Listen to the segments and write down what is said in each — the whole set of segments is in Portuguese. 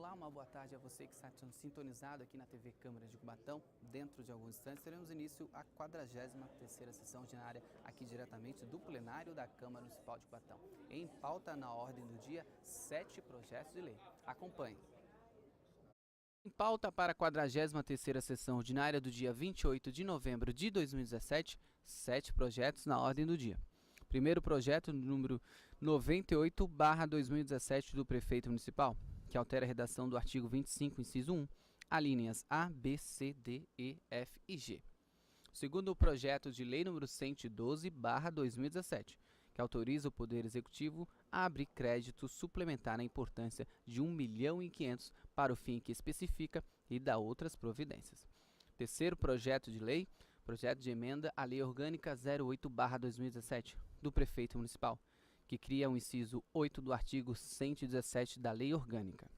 Olá, uma boa tarde a você que está sintonizado aqui na TV Câmara de Cubatão. Dentro de alguns instantes teremos início a 43ª sessão ordinária aqui diretamente do plenário da Câmara Municipal de Cubatão. Em pauta na ordem do dia, 7 projetos de lei. Acompanhe. Em pauta para a 43ª sessão ordinária do dia 28 de novembro de 2017, 7 projetos na ordem do dia. Primeiro projeto, número 98/2017 do Prefeito Municipal, que altera a redação do artigo 25, inciso 1, alíneas A, B, C, D, E, F e G. Segundo o projeto de lei número 112/2017, que autoriza o Poder Executivo a abrir crédito suplementar na importância de 1.500.000 para o fim que especifica e dá outras providências. Terceiro projeto de lei, projeto de emenda à Lei Orgânica 08/2017, do Prefeito Municipal, que cria o inciso 8 do artigo 117 da Lei Orgânica.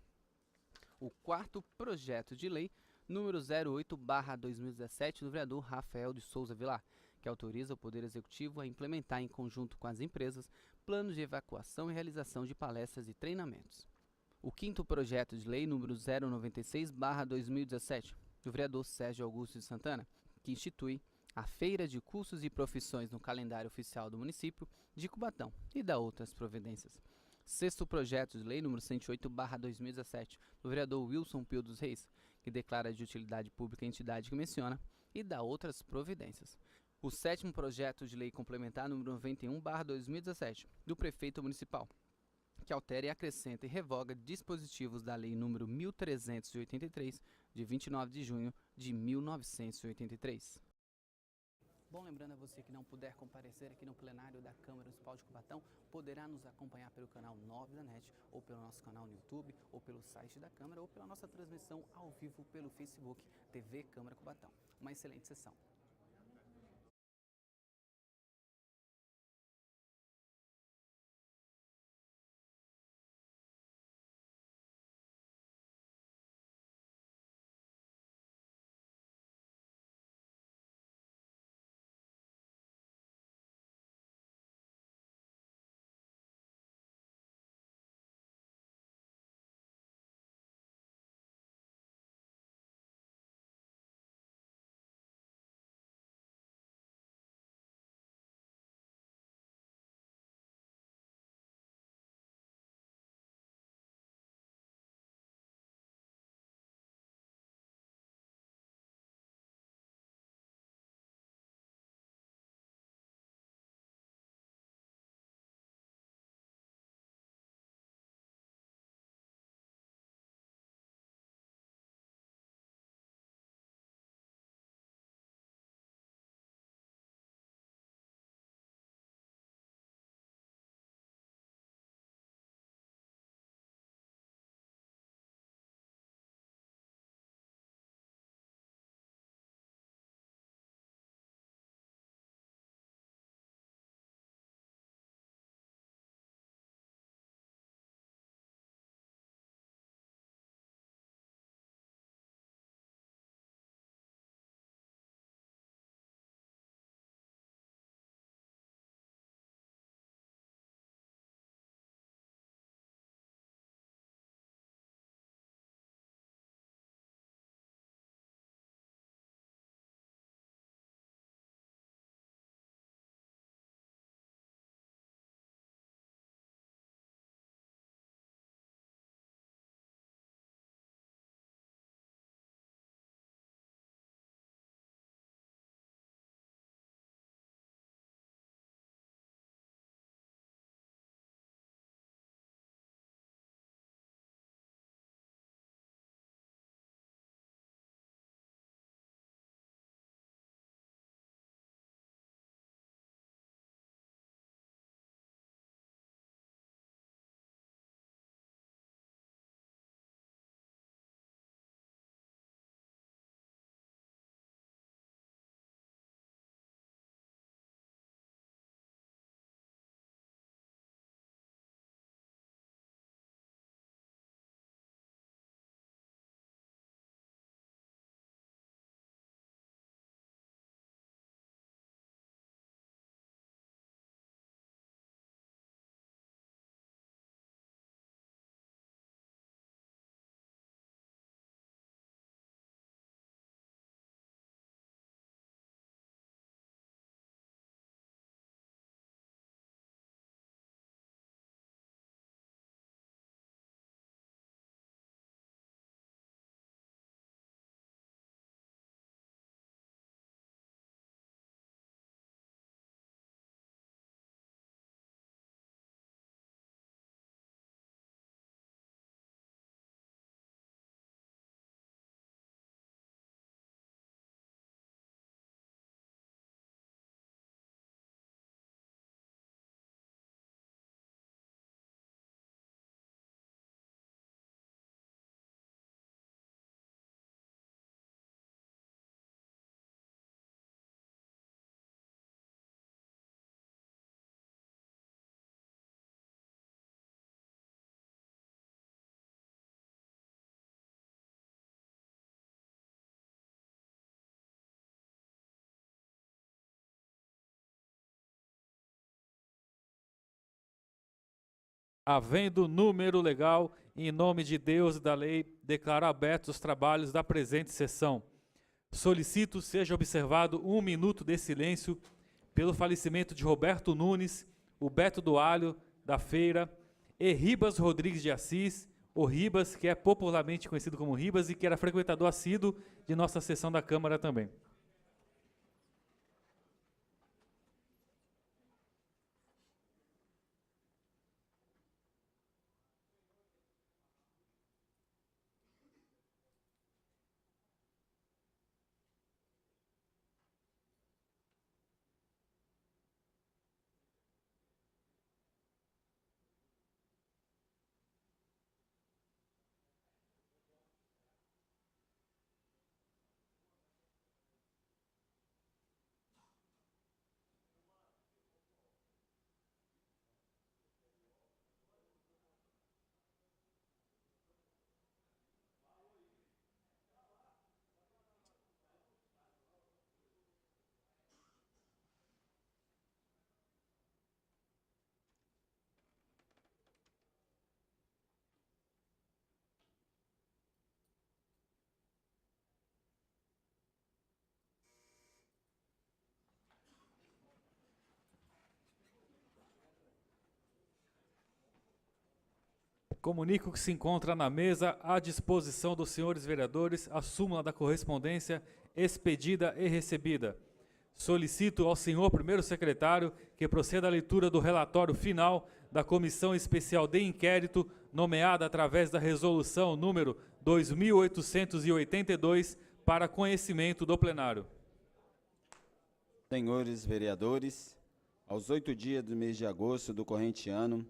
O quarto projeto de lei, número 08/2017, do vereador Rafael de Souza Vilar, que autoriza o Poder Executivo a implementar em conjunto com as empresas planos de evacuação e realização de palestras e treinamentos. O quinto projeto de lei, número 096/2017, do vereador Sérgio Augusto de Santana, que institui a Feira de Cursos e Profissões no calendário oficial do município de Cubatão e dá outras providências. Sexto projeto de lei, número 108/2017, do vereador Wilson Pio dos Reis, que declara de utilidade pública a entidade que menciona e dá outras providências. O sétimo projeto de lei complementar, número 91/2017, do Prefeito Municipal, que altera e acrescenta e revoga dispositivos da Lei número 1383, de 29 de junho de 1983. Bom, lembrando a você que não puder comparecer aqui no plenário da Câmara Municipal de Cubatão, poderá nos acompanhar pelo canal 9 da NET, ou pelo nosso canal no YouTube, ou pelo site da Câmara, ou pela nossa transmissão ao vivo pelo Facebook TV Câmara Cubatão. Uma excelente sessão. Havendo número legal, em nome de Deus e da lei, declaro abertos os trabalhos da presente sessão. Solicito seja observado 1 minuto de silêncio pelo falecimento de Roberto Nunes, o Beto do Alho, da Feira, e Ribas Rodrigues de Assis, o Ribas, que é popularmente conhecido como Ribas e que era frequentador assíduo de nossa sessão da Câmara também. Comunico que se encontra na mesa, à disposição dos senhores vereadores, a súmula da correspondência expedida e recebida. Solicito ao senhor primeiro secretário que proceda à leitura do relatório final da Comissão Especial de Inquérito, nomeada através da resolução número 2882, para conhecimento do plenário. Senhores vereadores, aos 8 dias do mês de agosto do corrente ano,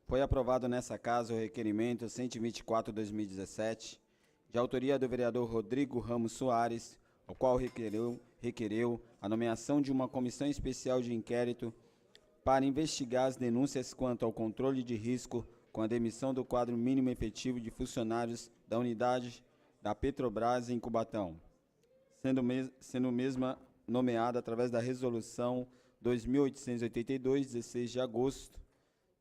foi aprovado nessa casa o requerimento 124/2017, de autoria do vereador Rodrigo Ramos Soares, ao qual requereu a nomeação de uma comissão especial de inquérito para investigar as denúncias quanto ao controle de risco com a demissão do quadro mínimo efetivo de funcionários da unidade da Petrobras em Cubatão, sendo mesma nomeada através da resolução 2882, 16 de agosto de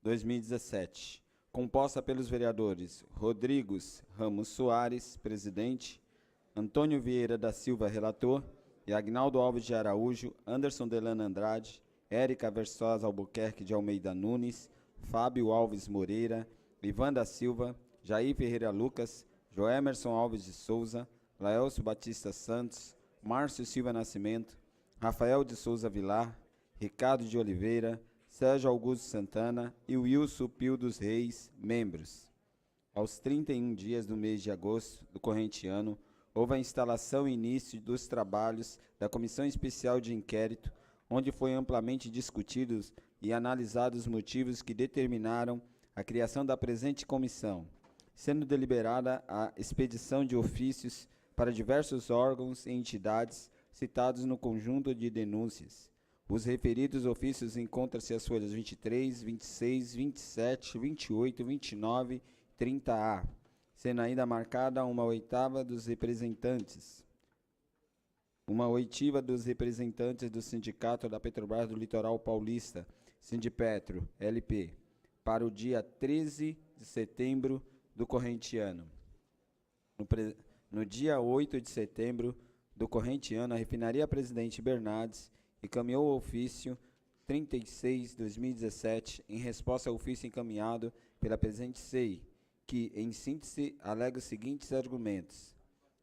2017, composta pelos vereadores Rodrigo Ramos Soares, presidente, Antônio Vieira da Silva, relator, e Agnaldo Alves de Araújo, Anderson Delano Andrade, Érica Versosa Albuquerque de Almeida Nunes, Fábio Alves Moreira, Ivan da Silva, Jair Ferreira Lucas, Joemerson Alves de Souza, Laelcio Batista Santos, Márcio Silva Nascimento, Rafael de Souza Vilar, Ricardo de Oliveira, Sérgio Augusto Santana e Wilson Pio dos Reis, membros. Aos 31 dias do mês de agosto do corrente ano, houve a instalação e início dos trabalhos da Comissão Especial de Inquérito, onde foi amplamente discutidos e analisados os motivos que determinaram a criação da presente comissão, sendo deliberada a expedição de ofícios para diversos órgãos e entidades citados no conjunto de denúncias. Os referidos ofícios encontram-se as folhas 23, 26, 27, 28, 29 e 30A, sendo ainda marcada uma oitiva dos representantes do Sindicato da Petrobras do Litoral Paulista, Sindipetro, LP, para o dia 13 de setembro do corrente ano. No dia 8 de setembro do corrente ano, a refinaria Presidente Bernardes encaminhou o ofício 36/2017 em resposta ao ofício encaminhado pela presente SEI, que, em síntese, alega os seguintes argumentos.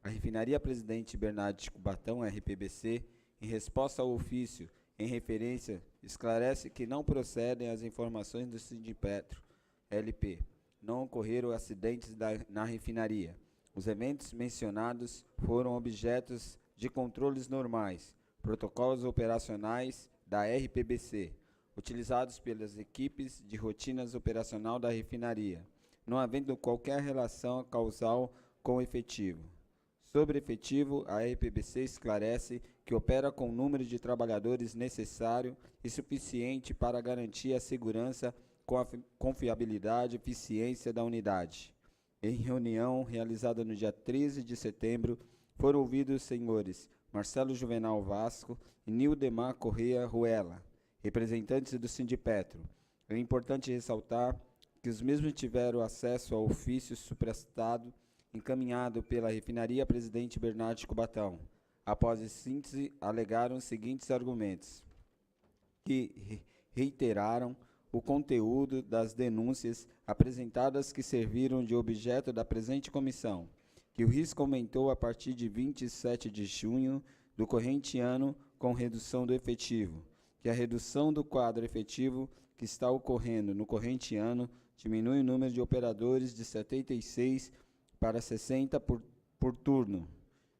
A refinaria Presidente Bernardes de Cubatão, RPBC, em resposta ao ofício em referência, esclarece que não procedem as informações do Sindipetro, LP. Não ocorreram acidentes na refinaria. Os eventos mencionados foram objetos de controles normais, protocolos operacionais da RPBC, utilizados pelas equipes de rotinas operacional da refinaria, não havendo qualquer relação causal com o efetivo. Sobre efetivo, a RPBC esclarece que opera com o número de trabalhadores necessário e suficiente para garantir a segurança, confiabilidade e eficiência da unidade. Em reunião realizada no dia 13 de setembro, foram ouvidos os senhores Marcelo Juvenal Vasco e Nildemar Correia Ruela, representantes do Sindipetro. É importante ressaltar que os mesmos tiveram acesso ao ofício supracitado encaminhado pela refinaria Presidente Bernardo de Cubatão. Após a síntese, alegaram os seguintes argumentos, que reiteraram o conteúdo das denúncias apresentadas que serviram de objeto da presente comissão, que o risco aumentou a partir de 27 de junho do corrente ano com redução do efetivo, que a redução do quadro efetivo que está ocorrendo no corrente ano diminui o número de operadores de 76 para 60 por turno,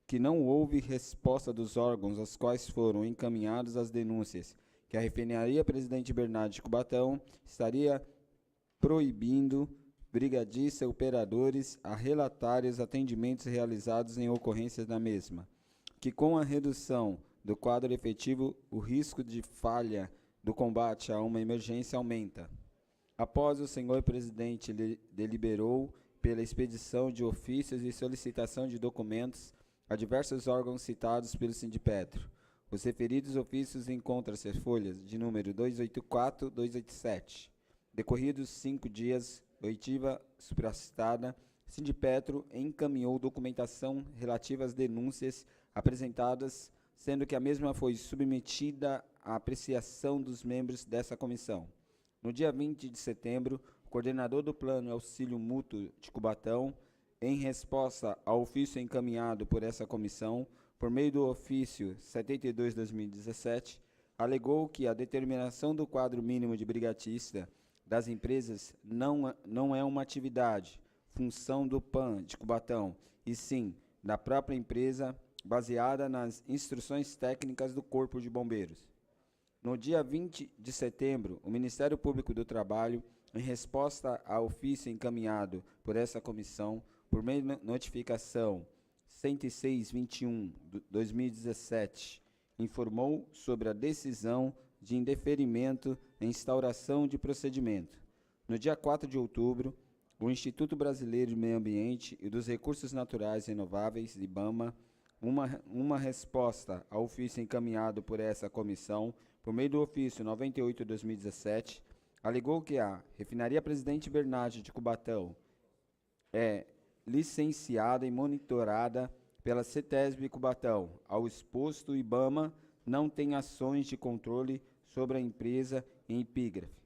que não houve resposta dos órgãos aos quais foram encaminhadas as denúncias, que a refinaria Presidente Bernardo de Cubatão estaria proibindo brigadistas e operadores a relatarem os atendimentos realizados em ocorrências da mesma, que com a redução do quadro efetivo, o risco de falha do combate a uma emergência aumenta. Após o senhor presidente deliberou pela expedição de ofícios e solicitação de documentos a diversos órgãos citados pelo Sindipetro. Os referidos ofícios encontram-se as folhas de número 284 e 287. Decorridos 5 dias, oitiva supracitada, Sindipetro encaminhou documentação relativa às denúncias apresentadas, sendo que a mesma foi submetida à apreciação dos membros dessa comissão. No dia 20 de setembro, o coordenador do Plano Auxílio Mútuo de Cubatão, em resposta ao ofício encaminhado por essa comissão, por meio do ofício 72/2017, alegou que a determinação do quadro mínimo de brigatista das empresas não é uma atividade, função do PAN de Cubatão, e sim da própria empresa, baseada nas instruções técnicas do Corpo de Bombeiros. No dia 20 de setembro, o Ministério Público do Trabalho, em resposta ao ofício encaminhado por essa comissão, por meio de notificação 106/21/2017, informou sobre a decisão de indeferimento e instauração de procedimento. No dia 4 de outubro, o Instituto Brasileiro de Meio Ambiente e dos Recursos Naturais Renováveis, IBAMA, uma resposta ao ofício encaminhado por essa comissão, por meio do ofício 98/2017, alegou que a refinaria Presidente Bernardo de Cubatão é licenciada e monitorada pela CETESB Cubatão. Ao exposto, o IBAMA não tem ações de controle sobre a empresa em epígrafe.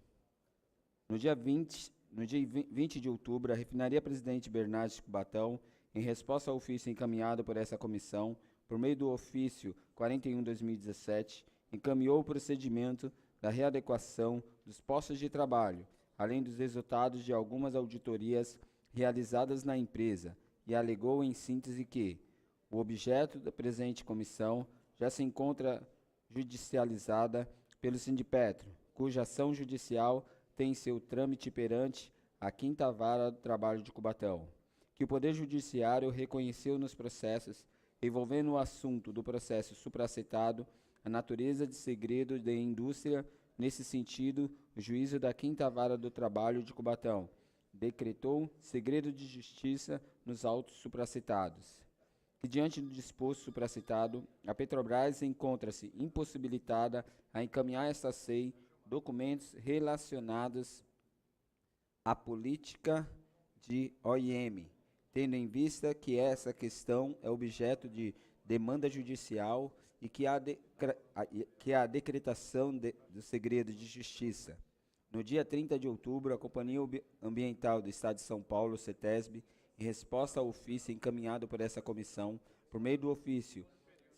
No dia 20 de outubro, a refinaria Presidente Bernardo de Cubatão, em resposta ao ofício encaminhado por essa comissão, por meio do ofício 41/2017, encaminhou o procedimento da readequação dos postos de trabalho, além dos resultados de algumas auditorias realizadas na empresa, e alegou em síntese que o objeto da presente comissão já se encontra judicializada pelo Sindipetro, cuja ação judicial tem seu trâmite perante a 5ª Vara do Trabalho de Cubatão, que o Poder Judiciário reconheceu nos processos envolvendo o assunto do processo supracitado a natureza de segredo de indústria. Nesse sentido, o juízo da 5ª Vara do Trabalho de Cubatão decretou segredo de justiça nos autos supracitados. E diante do disposto supracitado, a Petrobras encontra-se impossibilitada a encaminhar esta SEI documentos relacionados à política de OIM, tendo em vista que essa questão é objeto de demanda judicial e que há a decretação do segredo de justiça. No dia 30 de outubro, a Companhia Ambiental do Estado de São Paulo, CETESB, em resposta ao ofício encaminhado por essa comissão, por meio do ofício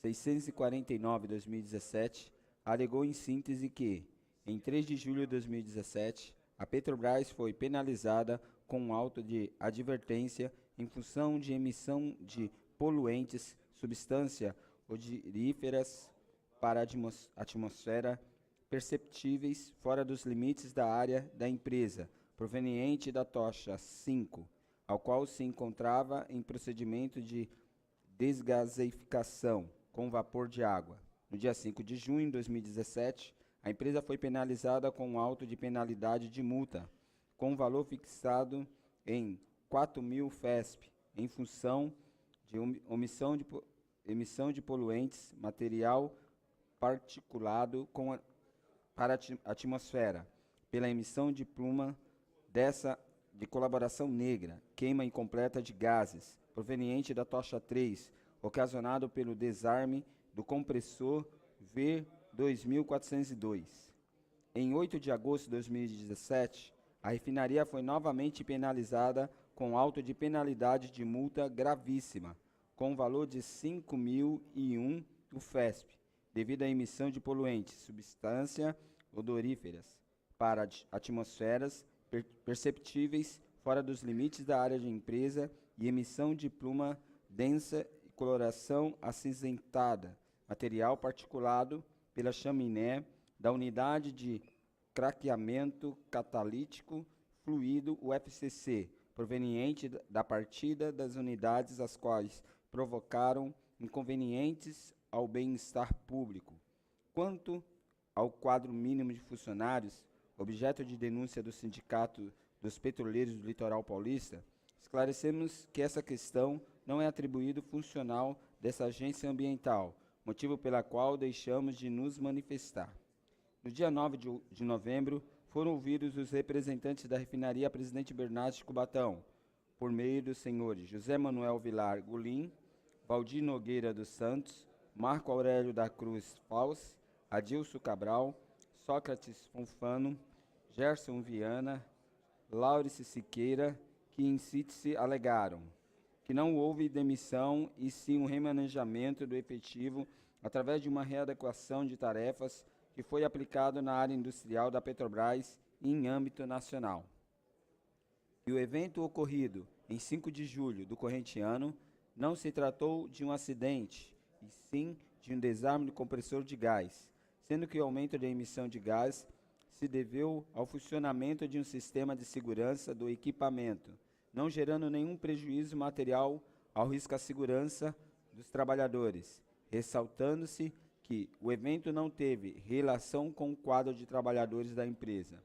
649/2017, alegou em síntese que, em 3 de julho de 2017, a Petrobras foi penalizada com um auto de advertência em função de emissão de poluentes, substâncias odoríferas para a atmosfera perceptíveis fora dos limites da área da empresa, proveniente da tocha 5, ao qual se encontrava em procedimento de desgaseificação com vapor de água. No dia 5 de junho de 2017, a empresa foi penalizada com um auto de penalidade de multa, com valor fixado em 4.000 FESP, em função de emissão de poluentes, material particulado para a atmosfera, pela emissão de pluma dessa de colaboração negra, queima incompleta de gases, proveniente da tocha 3, ocasionado pelo desarme do compressor V2402. Em 8 de agosto de 2017, a refinaria foi novamente penalizada com auto de penalidade de multa gravíssima, com valor de 5.001 UFESP, devido à emissão de poluentes, substâncias odoríferas, para atmosferas perceptíveis fora dos limites da área de empresa e emissão de pluma densa e coloração acinzentada, material particulado pela chaminé da unidade de craqueamento catalítico fluido UFCC, proveniente da partida das unidades as quais provocaram inconvenientes ao bem-estar público. Quanto ao quadro mínimo de funcionários, objeto de denúncia do Sindicato dos Petroleiros do Litoral Paulista, esclarecemos que essa questão não é atribuído funcional dessa agência ambiental, motivo pela qual deixamos de nos manifestar. No dia 9 de novembro, foram ouvidos os representantes da refinaria Presidente Bernardes de Cubatão, por meio dos senhores José Manuel Vilar Gulim, Valdir Nogueira dos Santos, Marco Aurélio da Cruz Faus, Adilson Cabral, Sócrates Fonfano, Gerson Viana, Laurice Siqueira, que in situ alegaram que não houve demissão e sim um remanejamento do efetivo através de uma readequação de tarefas que foi aplicado na área industrial da Petrobras em âmbito nacional. E o evento ocorrido em 5 de julho do corrente ano não se tratou de um acidente, e sim de um desarme do compressor de gás, sendo que o aumento da emissão de gás se deveu ao funcionamento de um sistema de segurança do equipamento, não gerando nenhum prejuízo material ao risco à segurança dos trabalhadores, ressaltando-se que o evento não teve relação com o quadro de trabalhadores da empresa,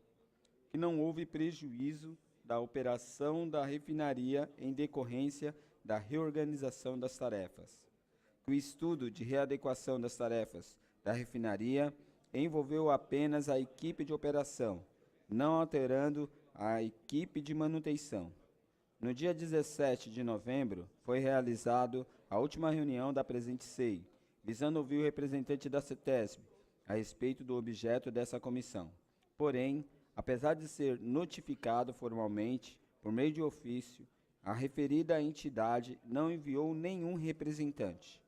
que não houve prejuízo da operação da refinaria em decorrência da reorganização das tarefas, que o estudo de readequação das tarefas da refinaria envolveu apenas a equipe de operação, não alterando a equipe de manutenção. No dia 17 de novembro, foi realizado a última reunião da presente SEI, visando ouvir o representante da CETESB a respeito do objeto dessa comissão. Porém, apesar de ser notificado formalmente, por meio de ofício, a referida entidade não enviou nenhum representante.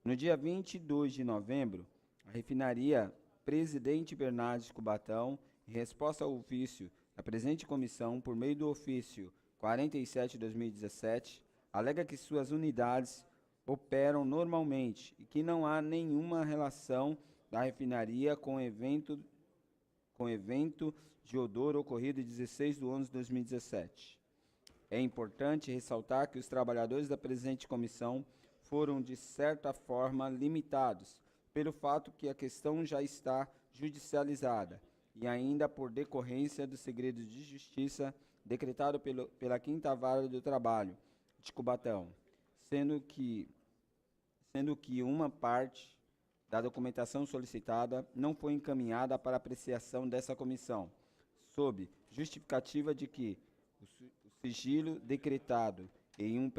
No dia 22 de novembro, a refinaria Presidente Bernardes de Cubatão, em resposta ao ofício da presente comissão, por meio do ofício 47/2017, alega que suas unidades operam normalmente e que não há nenhuma relação da refinaria com o evento de odor ocorrido em 16 de 11 de 2017. É importante ressaltar que os trabalhadores da presente comissão foram, de certa forma, limitados pelo fato que a questão já está judicializada e ainda por decorrência do segredo de justiça decretado pela 5ª Vara do Trabalho de Cubatão, sendo que uma parte da documentação solicitada não foi encaminhada para apreciação dessa comissão, sob justificativa de que o sigilo decretado em um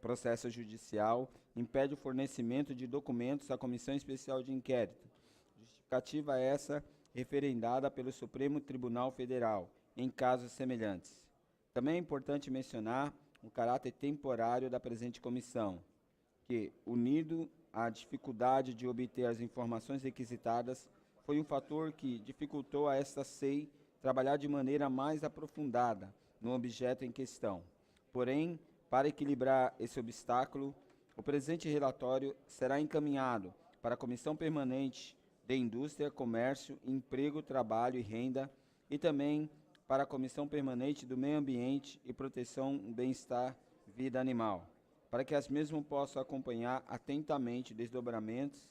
processo judicial impede o fornecimento de documentos à Comissão Especial de Inquérito. Justificativa essa referendada pelo Supremo Tribunal Federal, em casos semelhantes. Também é importante mencionar o caráter temporário da presente comissão, que, unido à dificuldade de obter as informações requisitadas, foi um fator que dificultou a esta SEI trabalhar de maneira mais aprofundada no objeto em questão. Porém, para equilibrar esse obstáculo, o presente relatório será encaminhado para a Comissão Permanente de Indústria, Comércio, Emprego, Trabalho e Renda e também para a Comissão Permanente do Meio Ambiente e Proteção do Bem-Estar e Vida Animal, para que as mesmas possam acompanhar atentamente desdobramentos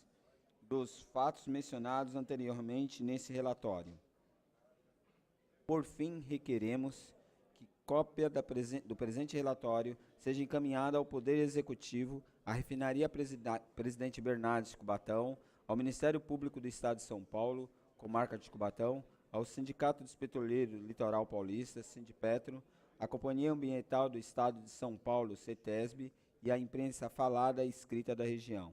dos fatos mencionados anteriormente nesse relatório. Por fim, requeremos que cópia do presente relatório seja encaminhada ao Poder Executivo, à Refinaria Presidente Bernardes de Cubatão, ao Ministério Público do Estado de São Paulo, Comarca de Cubatão, ao Sindicato dos Petroleiros Litoral Paulista, Sindipetro, a Companhia Ambiental do Estado de São Paulo, CETESB, e a imprensa falada e escrita da região.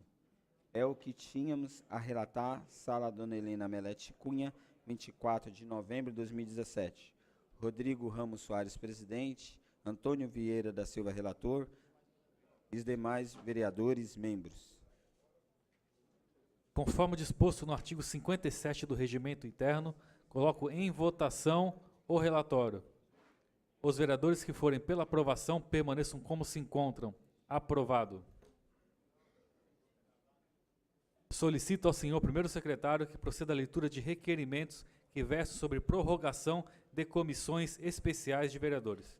É o que tínhamos a relatar, Sala Dona Helena Melete Cunha, 24 de novembro de 2017. Rodrigo Ramos Soares, presidente, Antônio Vieira da Silva, relator, e os demais vereadores, membros. Conforme disposto no artigo 57 do Regimento Interno, coloco em votação o relatório. Os vereadores que forem pela aprovação permaneçam como se encontram. Aprovado. Solicito ao senhor primeiro secretário que proceda à leitura de requerimentos que versam sobre prorrogação de comissões especiais de vereadores.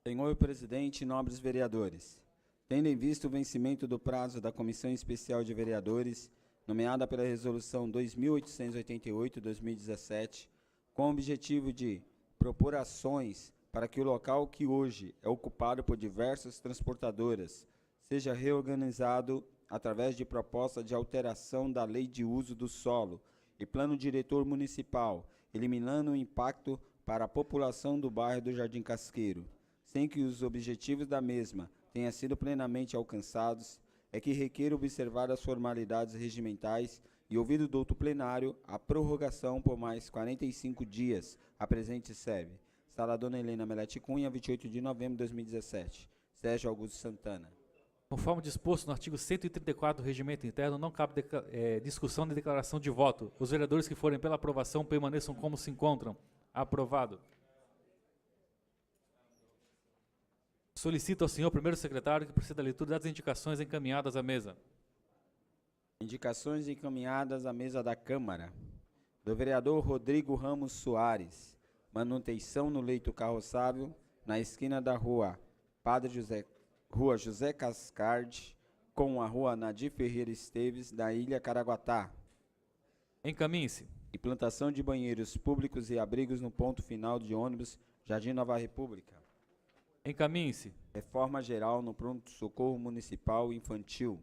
Senhor presidente e nobres vereadores, tendo em vista o vencimento do prazo da Comissão Especial de Vereadores, nomeada pela Resolução 2888/2017, com o objetivo de propor ações para que o local que hoje é ocupado por diversas transportadoras seja reorganizado através de proposta de alteração da Lei de Uso do Solo e Plano Diretor Municipal, eliminando o impacto para a população do bairro do Jardim Casqueiro, sem que os objetivos da mesma tenham sido plenamente alcançados, é que requer observar as formalidades regimentais e, ouvido o douto plenário, a prorrogação por mais 45 dias à presente SEB. Sala Dona Helena Melete Cunha, 28 de novembro de 2017. Sérgio Augusto Santana. Conforme disposto no artigo 134 do Regimento Interno, não cabe discussão nem declaração de voto. Os vereadores que forem pela aprovação permaneçam como se encontram. Aprovado. Solicito ao senhor primeiro secretário que proceda à leitura das indicações encaminhadas à mesa. Indicações encaminhadas à mesa da Câmara. Do vereador Rodrigo Ramos Soares. Manutenção no leito carroçável, na esquina da rua Rua José Cascardi, com a rua Nadir Ferreira Esteves, da Ilha Caraguatá. Encaminhe-se. Implantação de banheiros públicos e abrigos no ponto final de ônibus Jardim Nova República. Encaminhe-se. Reforma geral no pronto-socorro municipal infantil.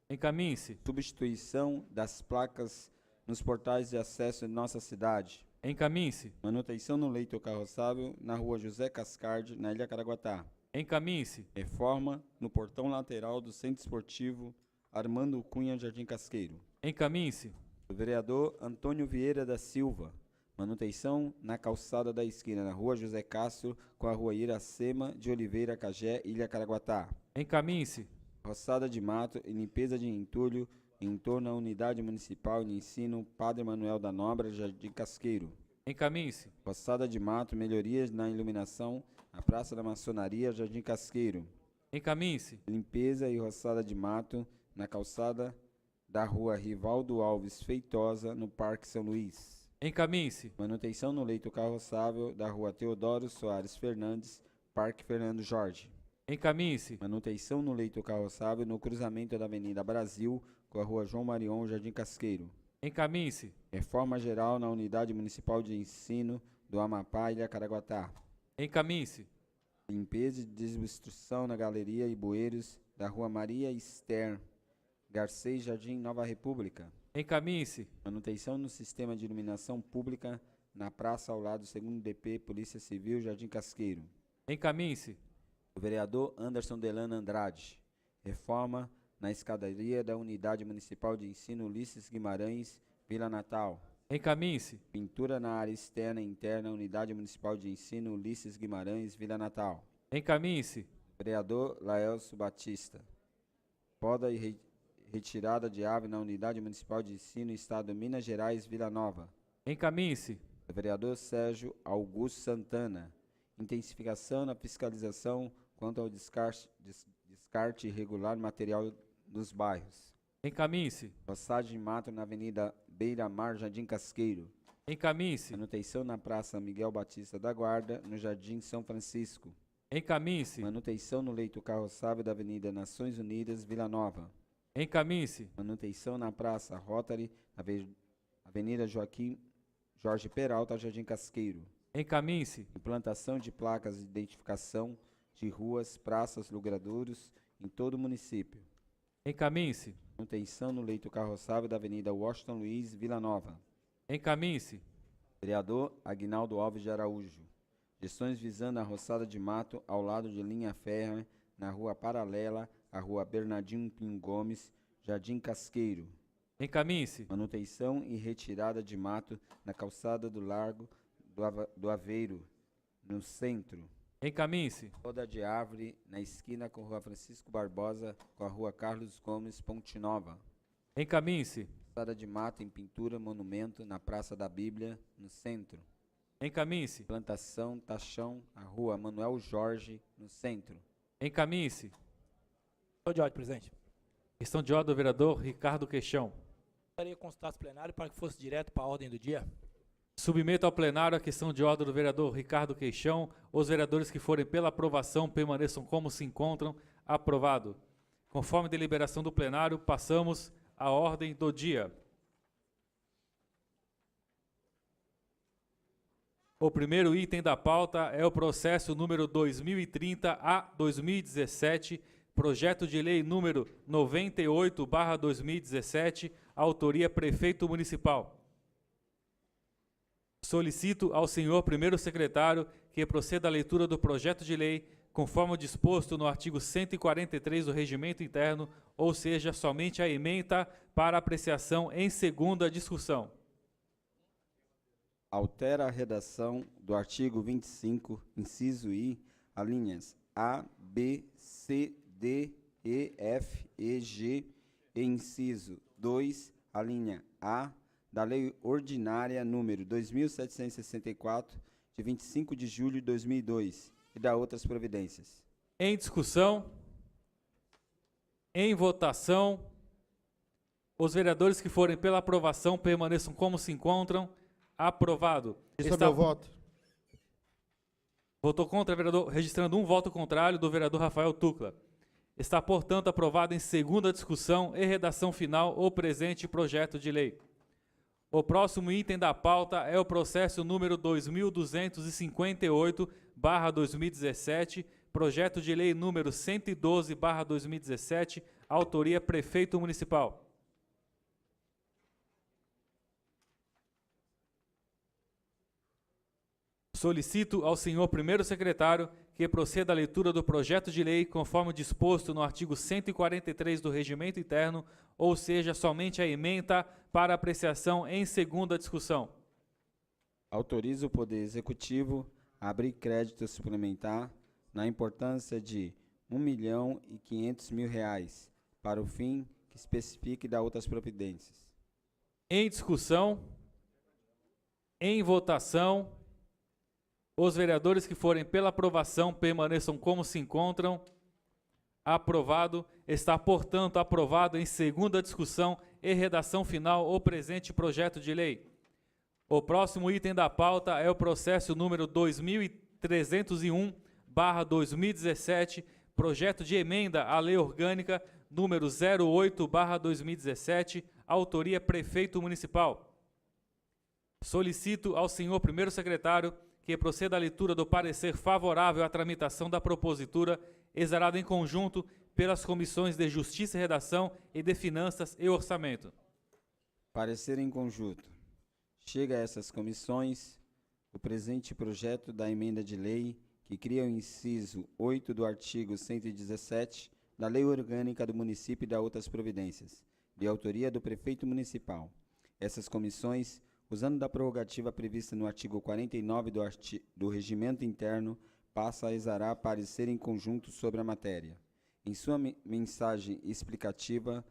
Encaminhe-se. Substituição das placas nos portais de acesso de nossa cidade. Encaminhe-se. Manutenção no leito carroçável na rua José Cascardi, na Ilha Caraguatá. Encaminhe-se. Reforma no portão lateral do Centro Esportivo Armando Cunha, Jardim Casqueiro. Encaminhe-se. O vereador Antônio Vieira da Silva. Manutenção na calçada da esquina, na rua José Castro, com a rua Iracema de Oliveira, Cagé, Ilha Caraguatá. Encaminhe-se. Roçada de mato e limpeza de entulho em torno à Unidade Municipal de Ensino Padre Manuel da Nóbrega, Jardim Casqueiro. Encaminhe-se. Roçada de mato, melhorias na iluminação na Praça da Maçonaria, Jardim Casqueiro. Encaminhe-se. Limpeza e roçada de mato na calçada da rua Rivaldo Alves Feitosa, no Parque São Luís. Encaminhe-se. Manutenção no leito carroçável da rua Teodoro Soares Fernandes, Parque Fernando Jorge. Encaminhe-se. Manutenção no leito carroçável no cruzamento da Avenida Brasil com a rua João Marion, Jardim Casqueiro. Encaminhe-se. Reforma geral na Unidade Municipal de Ensino do Amapá, Ilha Caraguatá. Encaminhe-se. Limpeza e desobstrução na galeria e bueiros da rua Maria Esther, Garcês, Jardim Nova República. Encaminhe-se. Manutenção no sistema de iluminação pública na praça ao lado do 2º DP, Polícia Civil, Jardim Casqueiro. Encaminhe-se. O vereador Anderson Delano Andrade. Reforma na escadaria da Unidade Municipal de Ensino Ulisses Guimarães, Vila Natal. Encaminhe-se. Pintura na área externa e interna, Unidade Municipal de Ensino Ulisses Guimarães, Vila Natal. Encaminhe-se. Vereador Laelso Batista. Poda e retirada de ave na Unidade Municipal de Ensino, Estado de Minas Gerais, Vila Nova. Encaminhe-se. Vereador Sérgio Augusto Santana. Intensificação na fiscalização quanto ao descarte irregular de material nos bairros. Encaminhe-se. Roçagem de mato na Avenida Beira-Mar, Jardim Casqueiro. Encaminhe-se. Manutenção na Praça Miguel Batista da Guarda, no Jardim São Francisco. Encaminhe-se. Manutenção no leito carroçável da Avenida Nações Unidas, Vila Nova. Encaminhe-se. Manutenção na Praça Rotary, Avenida Joaquim Jorge Peralta, Jardim Casqueiro. Encaminhe-se. Implantação de placas de identificação de ruas, praças, logradouros em todo o município. Encaminhe-se. Manutenção no leito carroçável da Avenida Washington Luiz, Vila Nova. Encaminhe-se. Vereador Aguinaldo Alves de Araújo. gestões visando a roçada de mato ao lado de linha férrea, na rua paralela à rua Bernardino Pinho Gomes, Jardim Casqueiro. Encaminhe-se. Manutenção e retirada de mato na calçada do Largo do Aveiro, no centro. Encaminhe-se. Poda de árvore na esquina com a rua Francisco Barbosa com a rua Carlos Gomes, Ponte Nova. Encaminhe-se. Calçada de mato em pintura monumento na Praça da Bíblia, no centro. Encaminhe-se. Plantação Tachão, a rua Manuel Jorge, no centro. Encaminhe-se. Questão de ordem, presidente. Questão de ordem do vereador Ricardo Queixão. Gostaria que consultasse o plenário para que fosse direto para a ordem do dia. Submeto ao plenário a questão de ordem do vereador Ricardo Queixão. Os vereadores que forem pela aprovação permaneçam como se encontram. Aprovado. Conforme deliberação do plenário, passamos à ordem do dia. O primeiro item da pauta é o processo número 2030 a 2017, projeto de lei número 98/2017, autoria Prefeito Municipal. Solicito ao senhor primeiro secretário que proceda à leitura do projeto de lei, conforme o disposto no artigo 143 do Regimento Interno, ou seja, somente a ementa para apreciação em segunda discussão. Altera a redação do artigo 25, inciso I, alíneas A, B, C, D, E, F, E, G e inciso 2, a linha A, da Lei Ordinária número 2764, de 25 de julho de 2002, e da outras providências. Em discussão, em votação, os vereadores que forem pela aprovação permaneçam como se encontram. Aprovado. Isso é meu voto. Votou contra, vereador, registrando um voto contrário do vereador Rafael Tucla. Está, portanto, aprovado em segunda discussão e redação final o presente projeto de lei. O próximo item da pauta é o processo número 2258/2017, projeto de lei número 112/2017, autoria Prefeito Municipal. Solicito ao senhor primeiro secretário que proceda à leitura do projeto de lei conforme disposto no artigo 143 do Regimento Interno, ou seja, somente a ementa para apreciação em segunda discussão. Autoriza o Poder Executivo a abrir crédito suplementar na importância de R$1.500.000 para o fim que especifique e dá outras providências. Em discussão, em votação, os vereadores que forem pela aprovação permaneçam como se encontram. Aprovado. Está, portanto, aprovado em segunda discussão e redação final o presente projeto de lei. O próximo item da pauta é o processo número 2301/2017, projeto de emenda à Lei Orgânica número 08/2017, autoria Prefeito Municipal. Solicito ao senhor primeiro secretário que proceda à leitura do parecer favorável à tramitação da propositura, exarada em conjunto pelas comissões de Justiça e Redação e de Finanças e Orçamento. Parecer em conjunto. Chega a essas comissões o presente projeto da emenda de lei que cria o inciso 8 do artigo 117 da Lei Orgânica do Município e da outras providências, de autoria do Prefeito Municipal. Essas comissões, usando da prerrogativa prevista no artigo 49 do Regimento Interno, passa a exarar parecer em conjunto sobre a matéria. Em sua mensagem explicativa,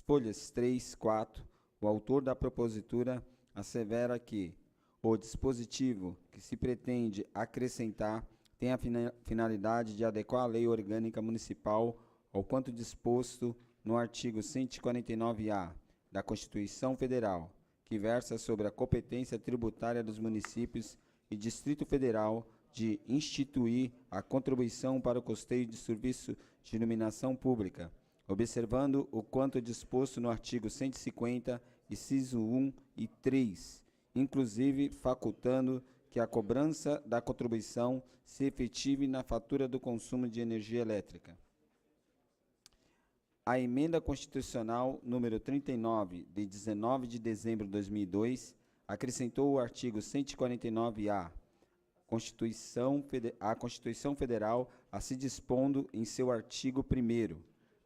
folhas 3, 4, o autor da propositura assevera que o dispositivo que se pretende acrescentar tem a finalidade de adequar a Lei Orgânica Municipal ao quanto disposto no artigo 149-A da Constituição Federal, que versa sobre a competência tributária dos municípios e Distrito Federal de instituir a contribuição para o custeio de serviço de iluminação pública, observando o quanto disposto no artigo 150, inciso 1 e 3, inclusive facultando que a cobrança da contribuição se efetive na fatura do consumo de energia elétrica. A Emenda Constitucional número 39, de 19 de dezembro de 2002, acrescentou o artigo 149-A, a Constituição Federal, assim dispondo em seu artigo 1º.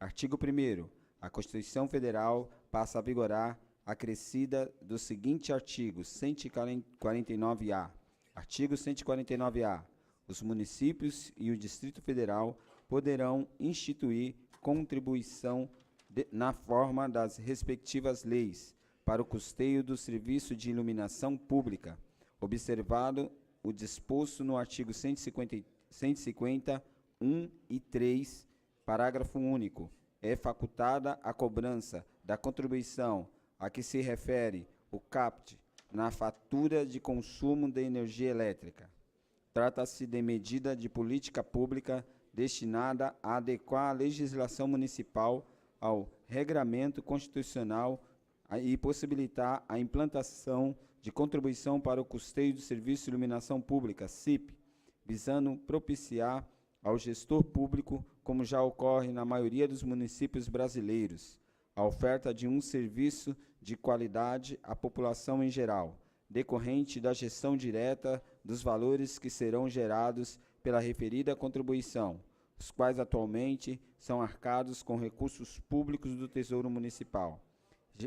Artigo 1º. A Constituição Federal passa a vigorar acrescida do seguinte artigo 149-A. Artigo 149-A. Os municípios e o Distrito Federal poderão instituir contribuição na forma das respectivas leis para o custeio do serviço de iluminação pública, observado o disposto no artigo 150, 1 e 3, parágrafo único. É facultada a cobrança da contribuição a que se refere o CAPT na fatura de consumo de energia elétrica. Trata-se de medida de política pública destinada a adequar a legislação municipal ao regramento constitucional e possibilitar a implantação de contribuição para o custeio do Serviço de Iluminação Pública, CIP, visando propiciar ao gestor público, como já ocorre na maioria dos municípios brasileiros, a oferta de um serviço de qualidade à população em geral, decorrente da gestão direta dos valores que serão gerados pela referida contribuição, os quais atualmente são arcados com recursos públicos do Tesouro Municipal.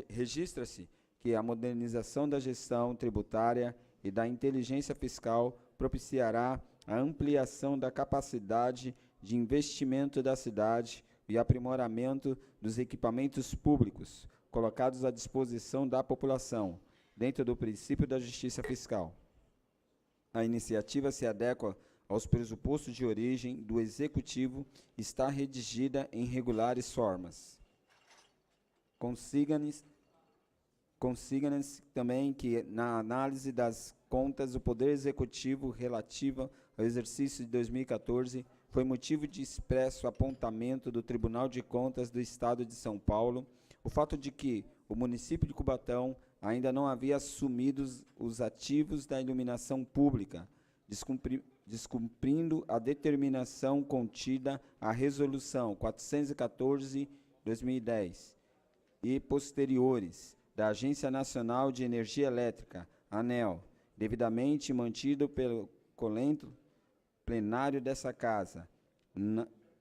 Registra-se que a modernização da gestão tributária e da inteligência fiscal propiciará a ampliação da capacidade de investimento da cidade e aprimoramento dos equipamentos públicos colocados à disposição da população, dentro do princípio da justiça fiscal. A iniciativa se adequa aos pressupostos de origem do Executivo e está redigida em regulares formas. Consiga-se também que, na análise das contas do Poder Executivo relativa ao exercício de 2014, foi motivo de expresso apontamento do Tribunal de Contas do Estado de São Paulo o fato de que o município de Cubatão ainda não havia assumido os ativos da iluminação pública, descumprindo a determinação contida à Resolução 414/2010 e posteriores da Agência Nacional de Energia Elétrica, ANEEL, devidamente mantido pelo colento plenário dessa Casa,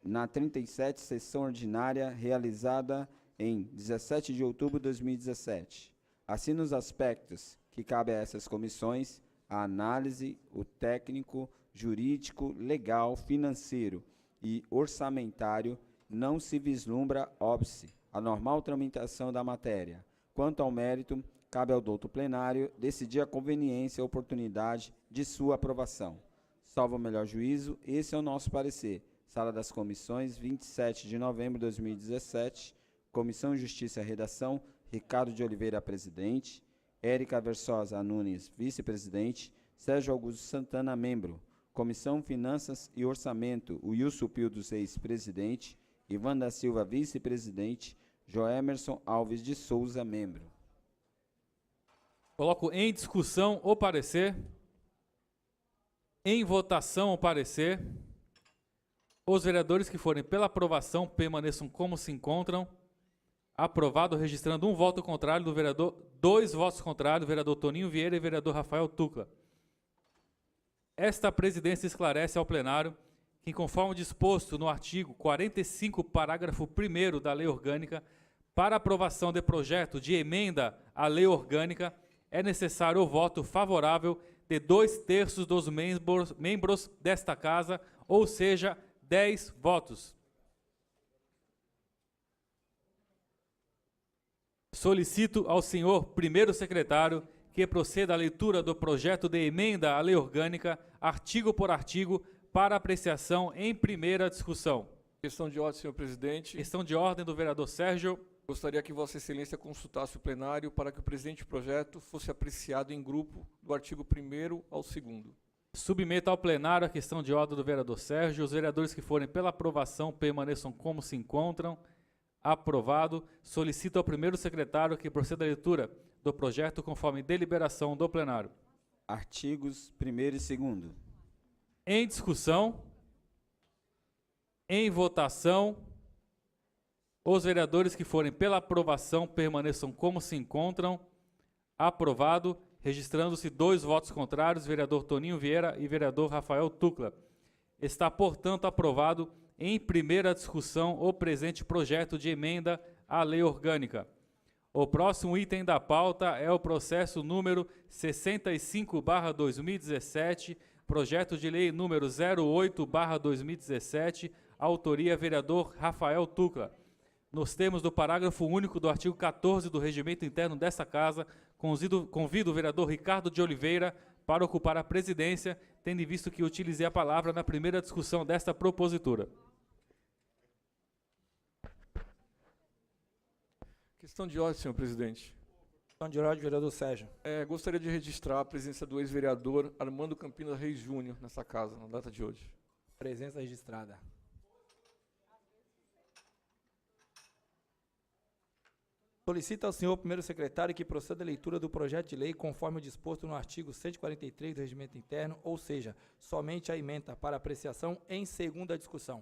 na 37ª sessão ordinária realizada em 17 de outubro de 2017. Assim, nos aspectos que cabem a essas comissões, a análise, o técnico, jurídico, legal, financeiro e orçamentário, não se vislumbra óbice a normal tramitação da matéria. Quanto ao mérito, cabe ao douto plenário decidir a conveniência e oportunidade de sua aprovação. Salvo o melhor juízo, esse é o nosso parecer. Sala das Comissões, 27 de novembro de 2017. Comissão de Justiça e Redação, Ricardo de Oliveira, presidente. Érica Versosa Nunes, vice-presidente. Sérgio Augusto Santana, membro. Comissão Finanças e Orçamento, Wilson Pio dos Reis, presidente. Ivan da Silva, vice-presidente. Joemerson Alves de Souza, membro. Coloco em discussão o parecer. Em votação o parecer. Os vereadores que forem pela aprovação permaneçam como se encontram. Aprovado, registrando um voto contrário do vereador, 2 votos contrários, do vereador Toninho Vieira e vereador Rafael Tucla. Esta presidência esclarece ao plenário que, conforme disposto no artigo 45, parágrafo 1º da Lei Orgânica, para aprovação de projeto de emenda à Lei Orgânica, é necessário o voto favorável de 2/3 dos membros desta Casa, ou seja, 10 votos. Solicito ao senhor primeiro secretário que proceda à leitura do projeto de emenda à Lei Orgânica, artigo por artigo, para apreciação em primeira discussão. Questão de ordem, senhor presidente. Questão de ordem do vereador Sérgio. Gostaria que Vossa Excelência consultasse o plenário para que o presente projeto fosse apreciado em grupo do artigo 1º ao 2º. Submeto ao plenário a questão de ordem do vereador Sérgio. Os vereadores que forem pela aprovação permaneçam como se encontram. Aprovado. Solicito ao primeiro secretário que proceda à leitura do projeto conforme deliberação do plenário. Artigos 1º e 2º. Em discussão. Em votação. Os vereadores que forem pela aprovação permaneçam como se encontram. Aprovado. registrando-se 2 votos contrários, vereador Toninho Vieira e vereador Rafael Tucla. Está, portanto, aprovado em primeira discussão o presente projeto de emenda à lei orgânica. O próximo item da pauta é o processo número 65/2017, projeto de lei número 08/2017, autoria vereador Rafael Tucla. Nos termos do parágrafo único do artigo 14 do regimento interno desta casa, convido o vereador Ricardo de Oliveira para ocupar a presidência, tendo em visto que utilizei a palavra na primeira discussão desta propositura. Questão de ordem, senhor presidente. Questão de ordem, vereador Sérgio. Gostaria de registrar a presença do ex-vereador Armando Campinas Reis Júnior nessa casa, na data de hoje. Presença registrada. Solicita ao senhor primeiro secretário que proceda à leitura do projeto de lei conforme o disposto no artigo 143 do regimento interno, ou seja, somente a ementa para apreciação em segunda discussão.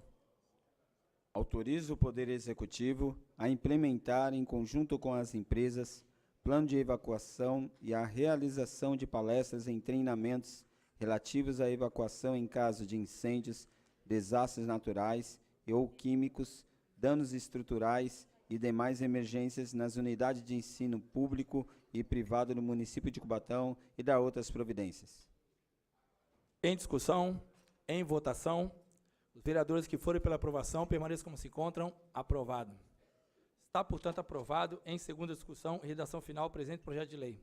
Autoriza o Poder Executivo a implementar, em conjunto com as empresas, plano de evacuação e a realização de palestras em treinamentos relativos à evacuação em caso de incêndios, desastres naturais e ou químicos, danos estruturais e demais emergências nas unidades de ensino público e privado no município de Cubatão e dar outras providências. Em discussão, em votação, os vereadores que forem pela aprovação permaneçam como se encontram. Aprovado. Está, portanto, aprovado em segunda discussão e redação final o presente projeto de lei.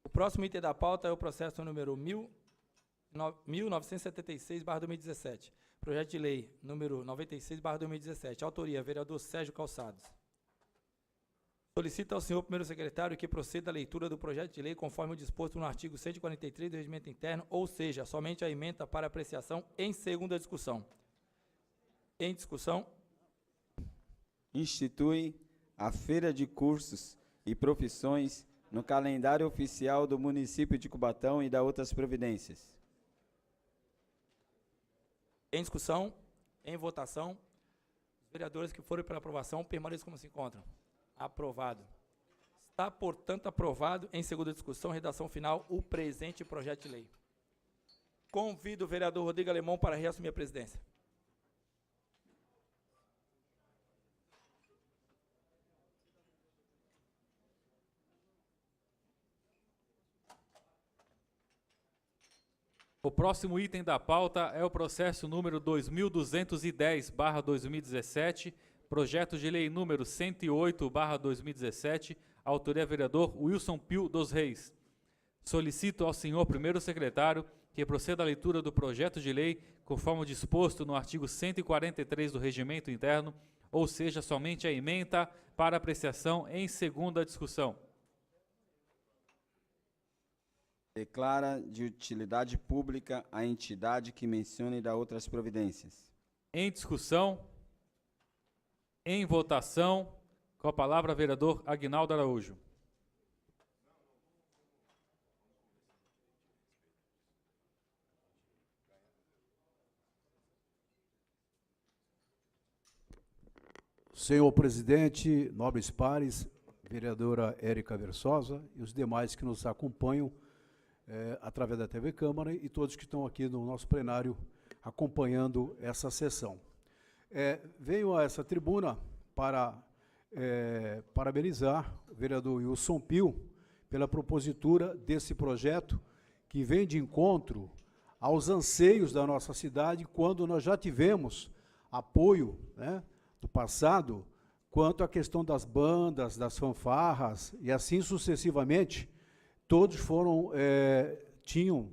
O próximo item da pauta é o processo número 1976/2017. Projeto de lei número 96/2017. Autoria, vereador Sérgio Calçados. Solicita ao senhor primeiro secretário que proceda à leitura do projeto de lei conforme o disposto no artigo 143 do regimento interno, ou seja, somente a ementa para apreciação em segunda discussão. Em discussão. Institui a Feira de Cursos e Profissões no calendário oficial do município de Cubatão e dá outras providências. Em discussão, em votação, os vereadores que forem pela aprovação permaneçam como se encontram. Aprovado. Está, portanto, aprovado em segunda discussão, redação final, o presente projeto de lei. Convido o vereador Rodrigo Alemão para reassumir a presidência. O próximo item da pauta é o processo número 2210/2017, projeto de lei número 108/2017, autoria vereador Wilson Pio dos Reis. Solicito ao senhor primeiro secretário que proceda à leitura do projeto de lei conforme disposto no artigo 143 do regimento interno, ou seja, somente a ementa para apreciação em segunda discussão. Declara de utilidade pública a entidade que menciona e dá outras providências. Em discussão, em votação, com a palavra vereador Aguinaldo Araújo. Senhor presidente, nobres pares, vereadora Érica Versosa e os demais que nos acompanham através da TV Câmara e todos que estão aqui no nosso plenário acompanhando essa sessão. Venho a essa tribuna para parabenizar o vereador Wilson Pio pela propositura desse projeto que vem de encontro aos anseios da nossa cidade, quando nós já tivemos apoio, né, do passado, quanto à questão das bandas, das fanfarras, e assim sucessivamente, todos tinham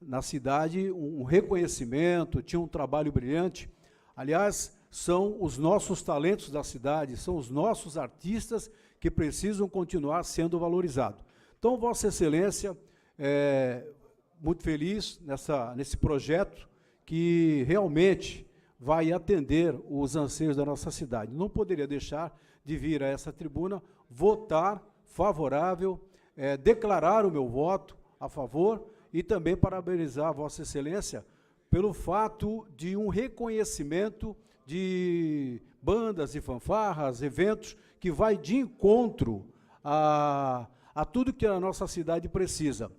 na cidade um reconhecimento, tinham um trabalho brilhante. Aliás, são os nossos talentos da cidade, são os nossos artistas que precisam continuar sendo valorizados. Então, Vossa Excelência, muito feliz nesse projeto que realmente vai atender os anseios da nossa cidade. Não poderia deixar de vir a essa tribuna, votar favorável, declarar o meu voto a favor e também parabenizar a Vossa Excelência pelo fato de um reconhecimento de bandas e fanfarras, eventos que vai de encontro à a tudo que a nossa cidade precisa.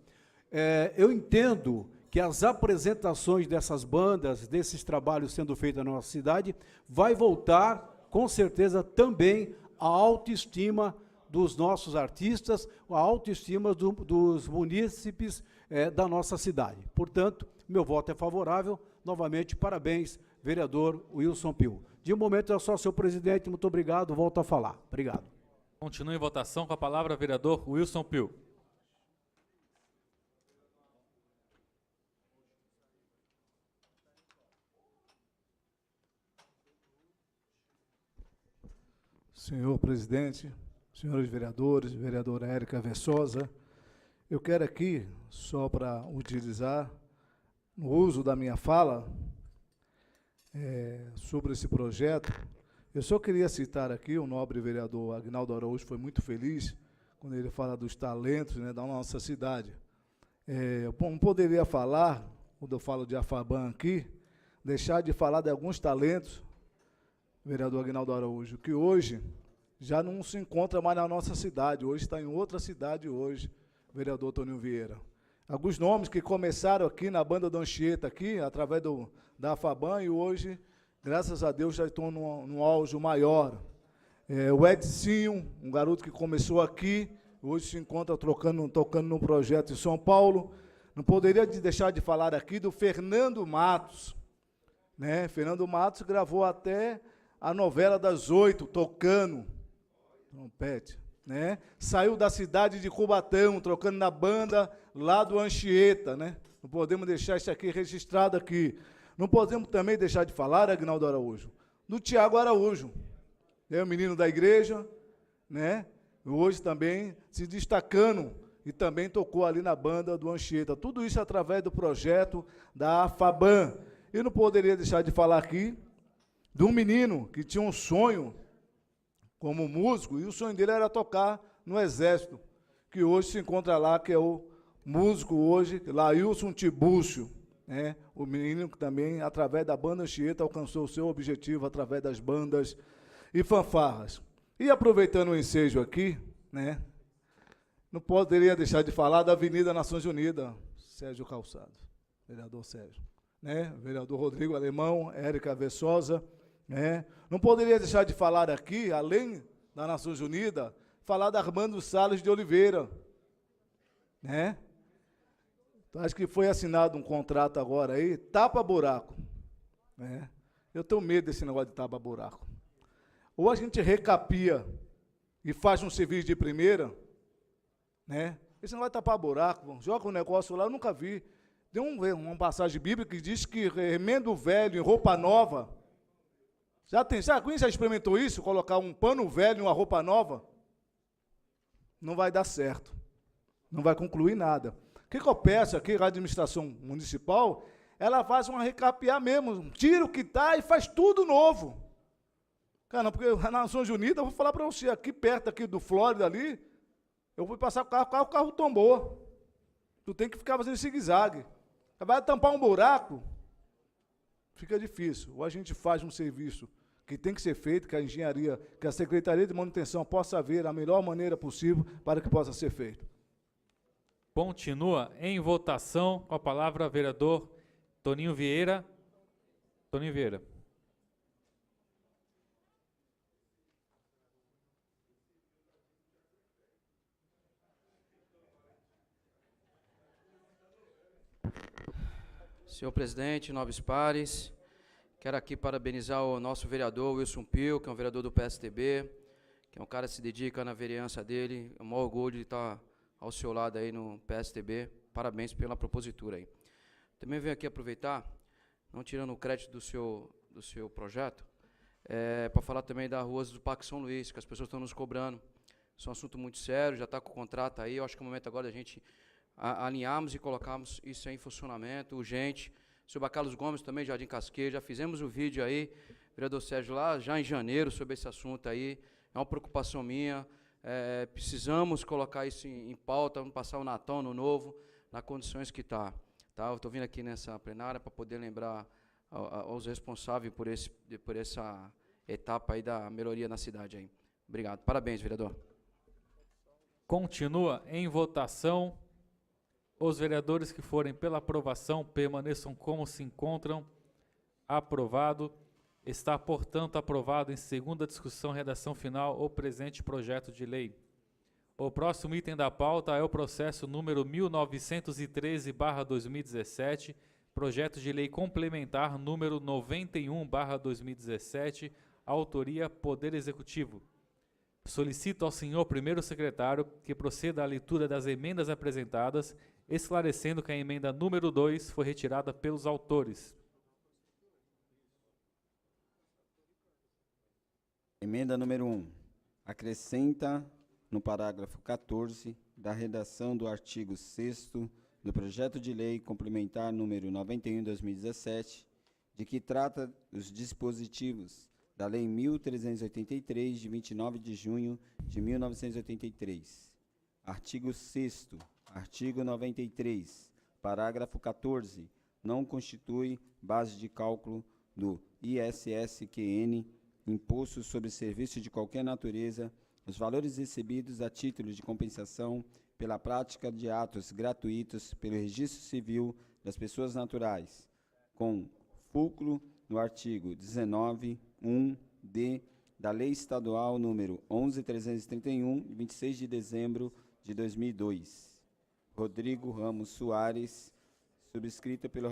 Eu entendo que as apresentações dessas bandas, desses trabalhos sendo feitos na nossa cidade, vai voltar, com certeza, também a autoestima dos nossos artistas, a autoestima dos munícipes da nossa cidade. Portanto, meu voto é favorável. Novamente, parabéns, vereador Wilson Pio. De momento é só, senhor presidente, muito obrigado, volto a falar. Obrigado. Continua em votação com a palavra vereador Wilson Pio. Senhor presidente, senhores vereadores, vereadora Érica Versosa, eu quero aqui, só para utilizar, no uso da minha fala, sobre esse projeto, eu só queria citar aqui, o nobre vereador Aguinaldo Araújo foi muito feliz quando ele fala dos talentos, né, da nossa cidade. Eu não poderia falar, quando eu falo de Afaban aqui, deixar de falar de alguns talentos, vereador Aguinaldo Araújo, que hoje já não se encontra mais na nossa cidade, hoje está em outra cidade hoje, vereador Toninho Vieira. Alguns nomes que começaram aqui na banda do Anchieta, aqui, através da Afaban, e hoje, graças a Deus, já estão num auge maior. O Edcinho, um garoto que começou aqui, hoje se encontra tocando num projeto em São Paulo. Não poderia deixar de falar aqui do Fernando Matos, né? Fernando Matos gravou até a novela das 8, tocando trompete, né? Saiu da cidade de Cubatão, trocando na banda lá do Anchieta, né? Não podemos deixar isso aqui registrado aqui. Não podemos também deixar de falar, Aguinaldo Araújo, do Tiago Araújo, é o menino da igreja, né? Hoje também se destacando e também tocou ali na banda do Anchieta. Tudo isso através do projeto da Afaban. E não poderia deixar de falar aqui de um menino que tinha um sonho como músico, e o sonho dele era tocar no Exército, que hoje se encontra lá, que é o músico hoje, Lailson Tibúcio, né? O menino que também, através da banda Anchieta, alcançou o seu objetivo através das bandas e fanfarras. E aproveitando o ensejo aqui, né, não poderia deixar de falar da Avenida Nações Unidas, Sérgio Calçado, vereador Sérgio, né, vereador Rodrigo Alemão, Érica Versosa, né. Não poderia deixar de falar aqui, além da Nações Unidas, falar da Armando Salles de Oliveira, né. Acho que foi assinado um contrato agora aí, tapa-buraco, né. Eu tenho medo desse negócio de tapa-buraco. Ou a gente recapia e faz um serviço de primeira, né? Esse negócio de tapar buraco, joga um negócio lá, eu nunca vi. Tem uma passagem bíblica que diz que remendo velho em roupa nova. Alguém já experimentou isso? Colocar um pano velho em uma roupa nova? Não vai dar certo. Não vai concluir nada. O que eu peço aqui, a administração municipal, ela faz uma recapear mesmo, tira o que está e faz tudo novo. Cara, não, porque na Nações Unidas, eu vou falar para você, aqui perto aqui do Flórida ali, eu fui passar o carro tombou. Tu tem que ficar fazendo zigue-zague. Vai tampar um buraco, fica difícil. Ou a gente faz um serviço que tem que ser feito, que a engenharia, que a Secretaria de Manutenção possa ver a melhor maneira possível para que possa ser feito. Continua em votação com a palavra vereador Toninho Vieira. Toninho Vieira. Senhor presidente, nobres pares, quero aqui parabenizar o nosso vereador Wilson Pio, que é um vereador do PSDB, que é um cara que se dedica na vereança dele, é um maior orgulho de estar ao seu lado aí no PSDB, parabéns pela propositura aí. Também venho aqui aproveitar, não tirando o crédito do seu projeto, para falar também das ruas do Parque São Luís, que as pessoas estão nos cobrando, isso é um assunto muito sério, já está com o contrato aí, eu acho que é o momento agora da gente alinharmos e colocarmos isso em funcionamento, urgente. O senhor Carlos Gomes também, Jardim Casqueiro, já fizemos o vídeo aí, vereador Sérgio, lá já em janeiro, sobre esse assunto aí, é uma preocupação minha, precisamos colocar isso em pauta, vamos passar o Natal, Ano Novo, nas condições que está. Tá? Eu estou vindo aqui nessa plenária para poder lembrar aos responsáveis por essa etapa aí da melhoria na cidade aí. Obrigado. Parabéns, vereador. Continua em votação. Os vereadores que forem pela aprovação permaneçam como se encontram. Aprovado. Está, portanto, aprovado em segunda discussão, redação final, o presente projeto de lei. O próximo item da pauta é o processo número 1913/2017, projeto de lei complementar número 91/2017, autoria Poder Executivo. Solicito ao senhor primeiro secretário que proceda à leitura das emendas apresentadas, esclarecendo que a emenda número 2 foi retirada pelos autores. Emenda número 1. Acrescenta no parágrafo 14 da redação do artigo 6º do projeto de lei complementar número 91/2017, de que trata os dispositivos da Lei 1383, de 29 de junho de 1983. Artigo 6º. Artigo 93, parágrafo 14, não constitui base de cálculo do ISSQN, imposto sobre serviço de qualquer natureza, os valores recebidos a título de compensação pela prática de atos gratuitos pelo Registro Civil das Pessoas Naturais, com fulcro no artigo 19.1d da Lei Estadual número 11.331, de 26 de dezembro de 2002. Rodrigo Ramos Soares, subscrita pelo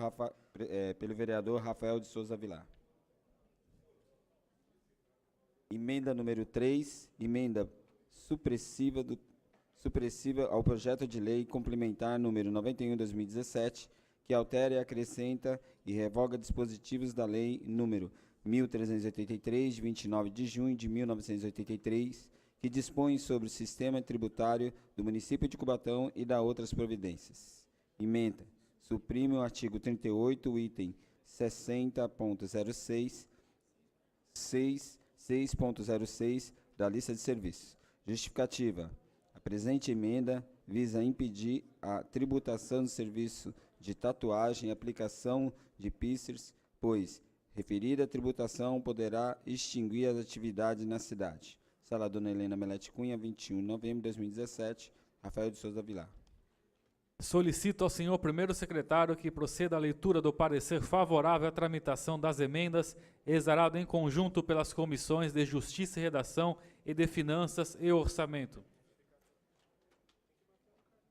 vereador Rafael de Souza Vilar. Emenda número 3, emenda supressiva ao projeto de lei complementar número 91/2017, que altera e acrescenta e revoga dispositivos da lei número 1383, de 29 de junho de 1983, que dispõe sobre o sistema tributário do município de Cubatão e da outras providências. Emenda: suprime o artigo 38, o item 60.06, 6.06 da lista de serviços. Justificativa: a presente emenda visa impedir a tributação do serviço de tatuagem e aplicação de piercings, pois referida tributação poderá extinguir as atividades na cidade. Sala Dona Helena Melete Cunha, 21 de novembro de 2017, Rafael de Souza Vilar. Solicito ao senhor primeiro secretário que proceda à leitura do parecer favorável à tramitação das emendas, exarado em conjunto pelas comissões de Justiça e Redação e de Finanças e Orçamento.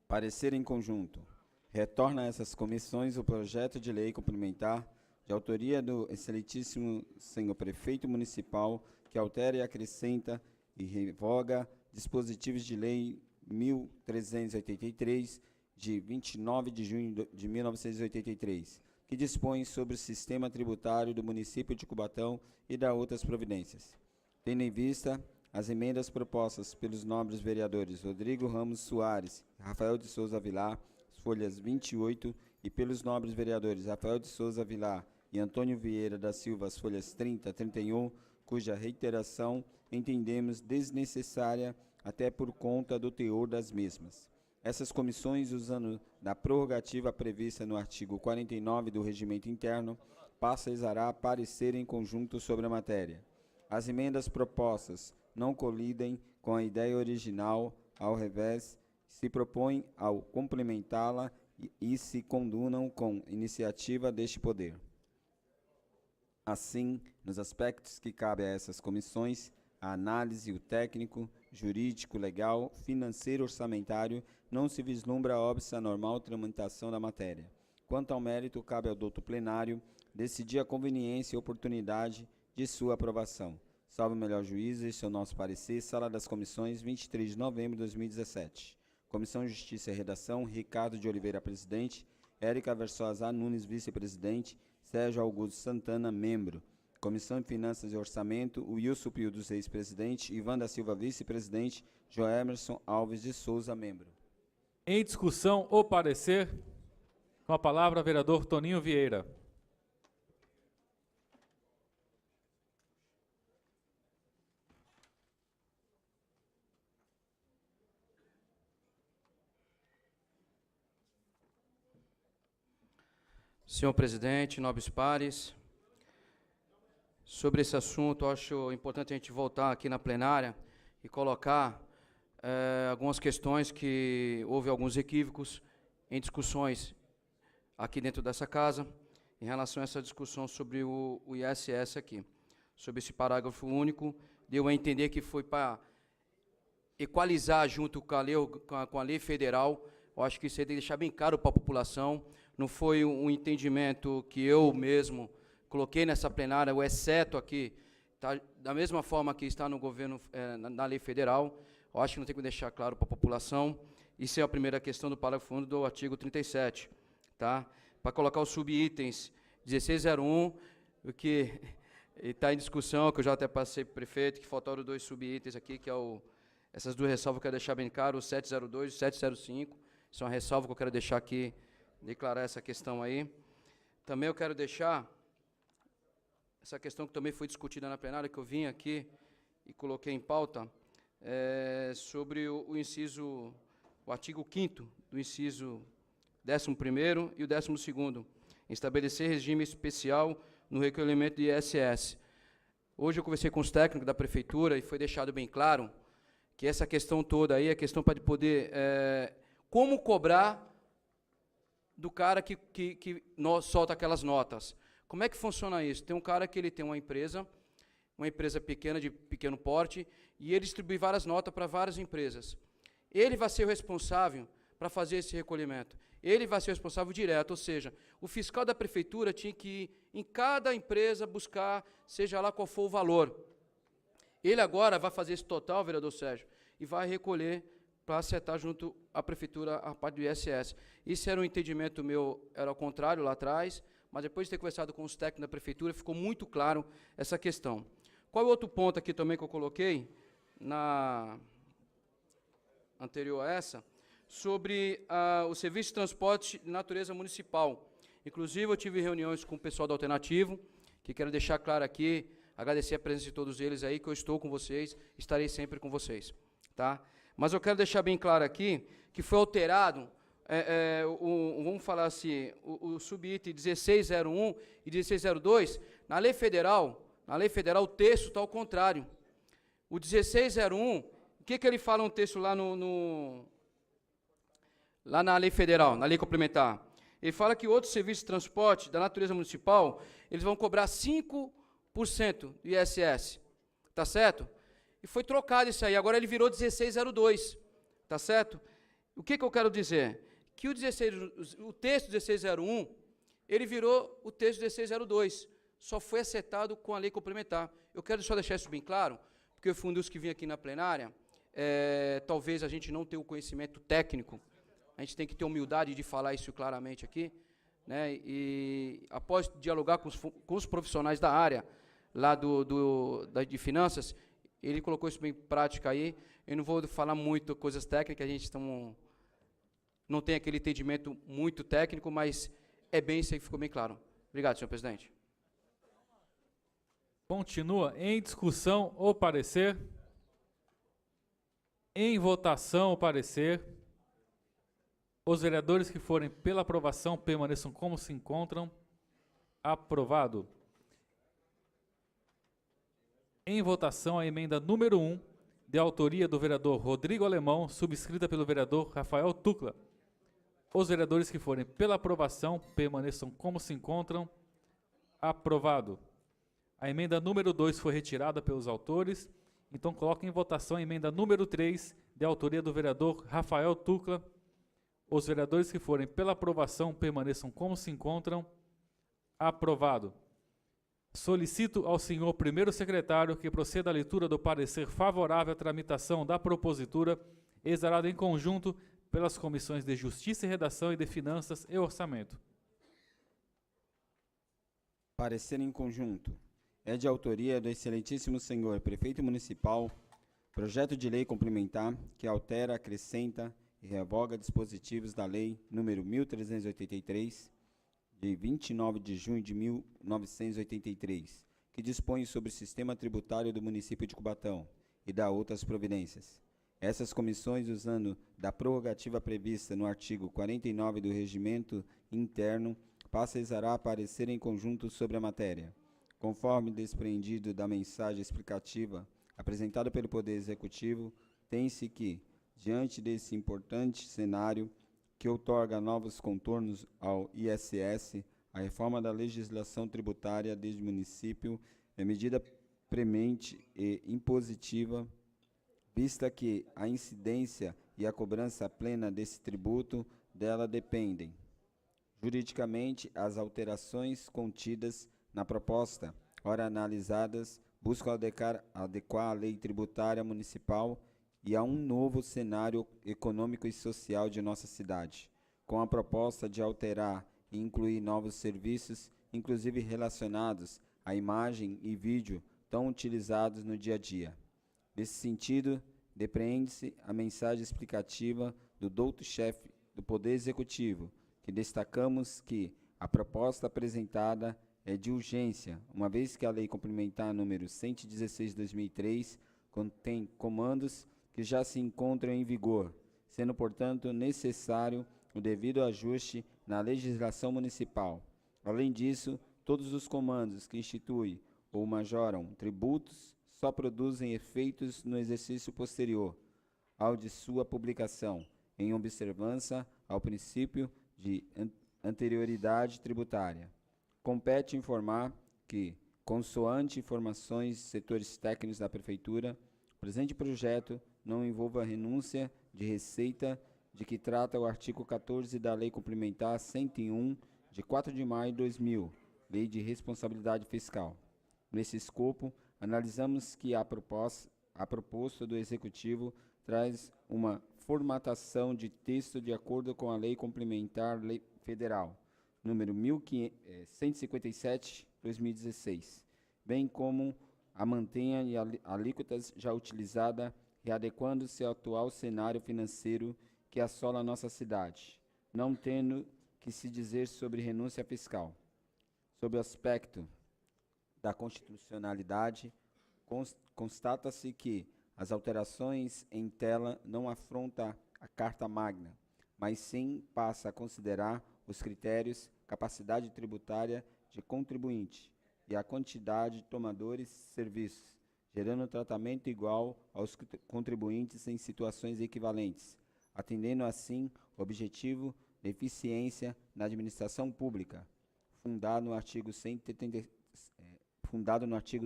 Parecer em conjunto. Retorna a essas comissões o projeto de lei complementar, de autoria do excelentíssimo senhor prefeito municipal, que altera e acrescenta e revoga dispositivos de lei 1383, de 29 de junho de 1983, que dispõe sobre o sistema tributário do município de Cubatão e da outras providências. Tendo em vista as emendas propostas pelos nobres vereadores Rodrigo Ramos Soares e Rafael de Souza Vilar, folhas 28, e pelos nobres vereadores Rafael de Souza Vilar e Antônio Vieira da Silva, as folhas 30 a 31, cuja reiteração entendemos desnecessária até por conta do teor das mesmas. Essas comissões, usando da prerrogativa prevista no artigo 49 do Regimento Interno, passa a exarar parecer em conjunto sobre a matéria. As emendas propostas não colidem com a ideia original, ao revés, se propõem ao complementá-la e se condunam com iniciativa deste poder. Assim, nos aspectos que cabem a essas comissões, a análise, o técnico, jurídico, legal, financeiro, orçamentário, não se vislumbra óbvia a normal tramitação da matéria. Quanto ao mérito, cabe ao douto plenário decidir a conveniência e oportunidade de sua aprovação. Salve o melhor juízo, esse é o nosso parecer. Sala das Comissões, 23 de novembro de 2017. Comissão de Justiça e Redação, Ricardo de Oliveira, presidente. Érica Versosa Nunes, vice-presidente. Sérgio Augusto Santana, membro. Comissão de Finanças e Orçamento, Wilson Pio dos Reis, presidente. Ivan da Silva, vice-presidente. Joemerson Alves de Souza, membro. Em discussão, o parecer. Com a palavra, vereador Toninho Vieira. Senhor presidente, nobres pares, sobre esse assunto, acho importante a gente voltar aqui na plenária e colocar algumas questões que houve alguns equívocos em discussões aqui dentro dessa casa, em relação a essa discussão sobre o ISS aqui, sobre esse parágrafo único, deu a entender que foi para equalizar junto com a lei federal. Eu acho que isso aí tem que deixar bem claro para a população, não foi um entendimento que eu mesmo coloquei nessa plenária, o exceto aqui, tá, da mesma forma que está no governo, na lei federal. Eu acho que não tem que deixar claro para a população. Isso é a primeira questão do parágrafo único do artigo 37, tá? Para colocar os subitens 1601, o que está em discussão, que eu já até passei para o prefeito, que faltaram 2 subitens aqui, que é essas 2 ressalvas que eu quero deixar bem claro, o 702 e o 705, isso é uma ressalva que eu quero deixar aqui, declarar essa questão aí. Também eu quero deixar essa questão que também foi discutida na plenária, que eu vim aqui e coloquei em pauta, sobre o artigo 5º do inciso 11º e o 12º, estabelecer regime especial no recolhimento de ISS. Hoje eu conversei com os técnicos da prefeitura e foi deixado bem claro que essa questão toda aí é questão para poder, como cobrar do cara que solta aquelas notas. Como é que funciona isso? Tem um cara que ele tem uma empresa pequena, de pequeno porte, e ele distribui várias notas para várias empresas. Ele vai ser o responsável para fazer esse recolhimento. Ele vai ser o responsável direto, ou seja, o fiscal da prefeitura tinha que ir em cada empresa buscar, seja lá qual for o valor. Ele agora vai fazer esse total, vereador Sérgio, e vai recolher para acertar junto à prefeitura a parte do ISS. Isso era um entendimento meu, era ao contrário lá atrás, mas depois de ter conversado com os técnicos da prefeitura, ficou muito claro essa questão. Qual é o outro ponto aqui também que eu coloquei, na anterior a essa, sobre o serviço de transporte de natureza municipal. Inclusive, eu tive reuniões com o pessoal do Alternativo, que quero deixar claro aqui, agradecer a presença de todos eles aí, que eu estou com vocês, estarei sempre com vocês. Tá? Mas eu quero deixar bem claro aqui, que foi alterado, vamos falar assim, o subitem 1601 e 1602, na lei federal, o texto está ao contrário. O 1601, o que ele fala no texto lá lá na lei federal, na lei complementar? Ele fala que outros serviços de transporte da natureza municipal, eles vão cobrar 5% do ISS, tá certo? E foi trocado isso aí, agora ele virou 1602, tá certo? O que eu quero dizer? Que o texto 1601, ele virou o texto 1602, só foi acertado com a lei complementar. Eu quero só deixar isso bem claro, porque eu fui um dos que vim aqui na plenária, talvez a gente não tenha o conhecimento técnico, a gente tem que ter humildade de falar isso claramente aqui, né? E após dialogar com os profissionais da área, lá de finanças, ele colocou isso bem em prática aí. Eu não vou falar muito coisas técnicas, a gente não tem aquele entendimento muito técnico, mas é bem isso aí que ficou bem claro. Obrigado, senhor presidente. Continua em discussão o parecer. Em votação o parecer. Os vereadores que forem pela aprovação permaneçam como se encontram. Aprovado. Em votação a emenda número 1, de autoria do vereador Rodrigo Alemão, subscrita pelo vereador Rafael Tucla. Os vereadores que forem pela aprovação permaneçam como se encontram. Aprovado. A emenda número 2 foi retirada pelos autores, então coloco em votação a emenda número 3, de autoria do vereador Rafael Tucla. Os vereadores que forem pela aprovação permaneçam como se encontram. Aprovado. Solicito ao senhor primeiro secretário que proceda à leitura do parecer favorável à tramitação da propositura, exarado em conjunto pelas comissões de Justiça e Redação e de Finanças e Orçamento. Parecer em conjunto. É de autoria do excelentíssimo senhor prefeito municipal, projeto de lei complementar que altera, acrescenta e revoga dispositivos da lei número 1383, de 29 de junho de 1983, que dispõe sobre o sistema tributário do município de Cubatão e dá outras providências. Essas comissões, usando da prerrogativa prevista no artigo 49 do Regimento Interno, passam a exarar parecer em conjunto sobre a matéria. Conforme despreendido da mensagem explicativa apresentada pelo Poder Executivo, tem-se que Diante desse importante cenário que outorga novos contornos ao ISS, a reforma da legislação tributária desde o município é medida premente e impositiva, vista que a incidência e a cobrança plena desse tributo dela dependem. Juridicamente, as alterações contidas na proposta, ora analisadas, buscam adequar a lei tributária municipal e a um novo cenário econômico e social de nossa cidade, com a proposta de alterar e incluir novos serviços, inclusive relacionados à imagem e vídeo tão utilizados no dia a dia. Nesse sentido, depreende-se a mensagem explicativa do doutor-chefe do Poder Executivo, que destacamos que a proposta apresentada é de urgência, uma vez que a Lei Complementar número 116 de 2003 contém comandos que já se encontram em vigor, sendo, portanto, necessário o devido ajuste na legislação municipal. Além disso, todos os comandos que instituem ou majoram tributos só produzem efeitos no exercício posterior ao de sua publicação, em observância ao princípio de anterioridade tributária. Compete informar que, consoante informações de setores técnicos da Prefeitura, o presente projeto não envolva renúncia de receita de que trata o artigo 14 da Lei Complementar 101, de 4 de maio de 2000, Lei de Responsabilidade Fiscal. Nesse escopo, analisamos que a proposta do Executivo traz uma formatação de texto de acordo com a Lei Complementar Federal, número 157/2016, bem como a mantenha e alíquotas já utilizada, readequando-se ao atual cenário financeiro que assola a nossa cidade, não tendo que se dizer sobre renúncia fiscal. Sob o aspecto da constitucionalidade, constata-se que as alterações em tela não afrontam a Carta Magna, mas sim passa a considerar os critérios, capacidade tributária de contribuinte e a quantidade de tomadores de serviços, gerando tratamento igual aos contribuintes em situações equivalentes, atendendo assim o objetivo de eficiência na administração pública, fundado no artigo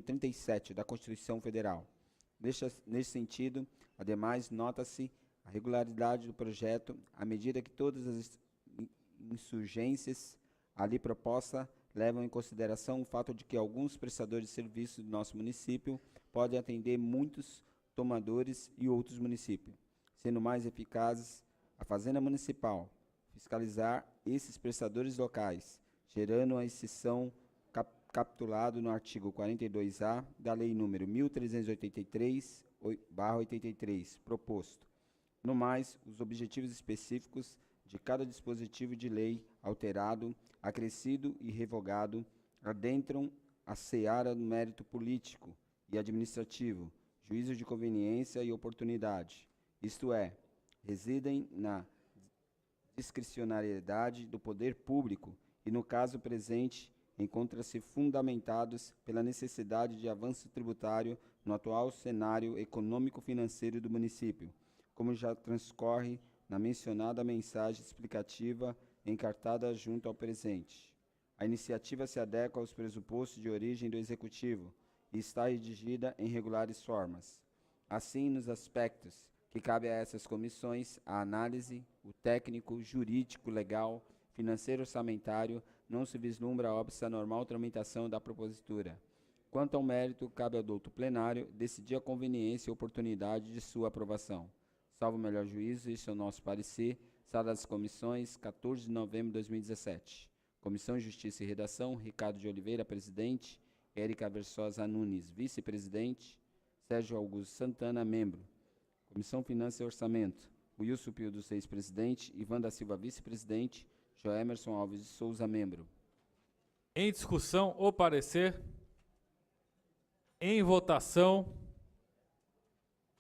37 da Constituição Federal. Nesse sentido, ademais, nota-se a regularidade do projeto à medida que todas as insurgências ali propostas levam em consideração o fato de que alguns prestadores de serviços do nosso município podem atender muitos tomadores e outros municípios, sendo mais eficazes a Fazenda Municipal fiscalizar esses prestadores locais, gerando a exceção capitulado no artigo 42A da Lei nº 1383/83, proposto. No mais, os objetivos específicos de cada dispositivo de lei alterado, acrescido e revogado adentram a seara do mérito político e administrativo, juízo de conveniência e oportunidade, isto é, residem na discricionariedade do poder público e, no caso presente, encontram-se fundamentados pela necessidade de avanço tributário no atual cenário econômico-financeiro do município, como já transcorre na mencionada mensagem explicativa encartada junto ao presente. A iniciativa se adequa aos pressupostos de origem do Executivo e está redigida em regulares formas. Assim, nos aspectos que cabe a essas comissões, a análise, o técnico, jurídico, legal, financeiro, orçamentário, não se vislumbra óbvia a normal tramitação da propositura. Quanto ao mérito, cabe ao doutor plenário decidir a conveniência e oportunidade de sua aprovação. Salvo o melhor juízo, este é o nosso parecer. Sala das Comissões, 14 de novembro de 2017. Comissão de Justiça e Redação, Ricardo de Oliveira, presidente. Érica Versosa Nunes, vice-presidente. Sérgio Augusto Santana, membro. Comissão Finanças e Orçamento, Wilson Pio dos Reis, presidente. Ivan da Silva, vice-presidente. Joemerson Alves de Souza, membro. Em discussão, o parecer. Em votação.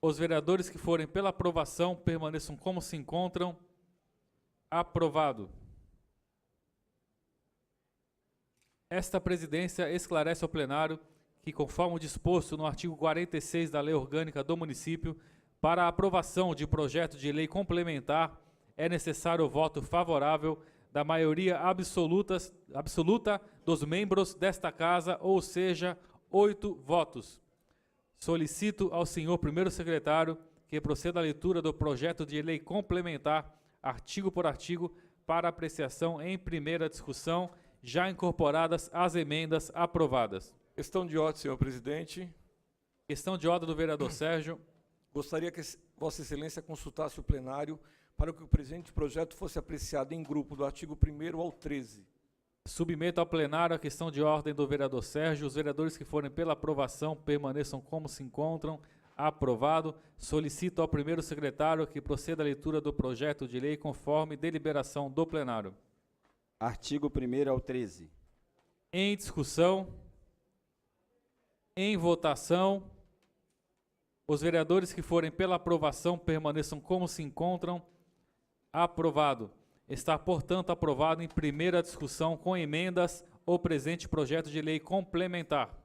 Os vereadores que forem pela aprovação permaneçam como se encontram. Aprovado. Esta presidência esclarece ao plenário que, conforme o disposto no artigo 46 da Lei Orgânica do Município, Para a aprovação de projeto de lei complementar, é necessário o voto favorável da maioria absoluta dos membros desta Casa, ou seja, 8 votos. Solicito ao senhor primeiro secretário que proceda à leitura do projeto de lei complementar, artigo por artigo, para apreciação em primeira discussão, já incorporadas as emendas aprovadas. Questão de ordem, senhor presidente. Questão de ordem do vereador Sérgio. Gostaria que Vossa Excelência consultasse o plenário para que o presente projeto fosse apreciado em grupo do artigo 1º ao 13. Submeto ao plenário a questão de ordem do vereador Sérgio. Os vereadores que forem pela aprovação permaneçam como se encontram. Aprovado. Solicito ao primeiro secretário que proceda à leitura do projeto de lei conforme deliberação do plenário. Artigo 1º ao 13. Em discussão. Em votação. Os vereadores que forem pela aprovação permaneçam como se encontram. Aprovado. Está, portanto, aprovado em primeira discussão com emendas o presente projeto de lei complementar.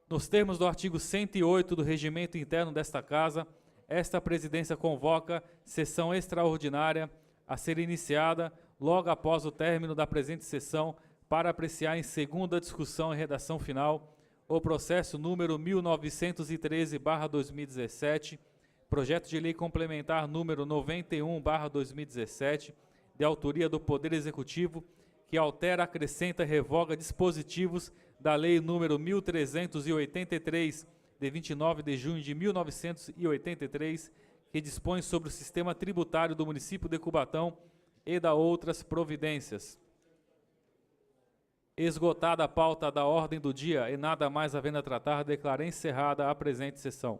Nos termos do artigo 108 do Regimento Interno desta Casa, esta presidência convoca sessão extraordinária a ser iniciada logo após o término da presente sessão para apreciar em segunda discussão e redação final o processo número 1913/2017, projeto de lei complementar número 91/2017, de autoria do Poder Executivo, que altera, acrescenta e revoga dispositivos da Lei número 1383, de 29 de junho de 1983, que dispõe sobre o sistema tributário do município de Cubatão e da outras providências. Esgotada a pauta da ordem do dia e nada mais havendo a tratar, declaro encerrada a presente sessão.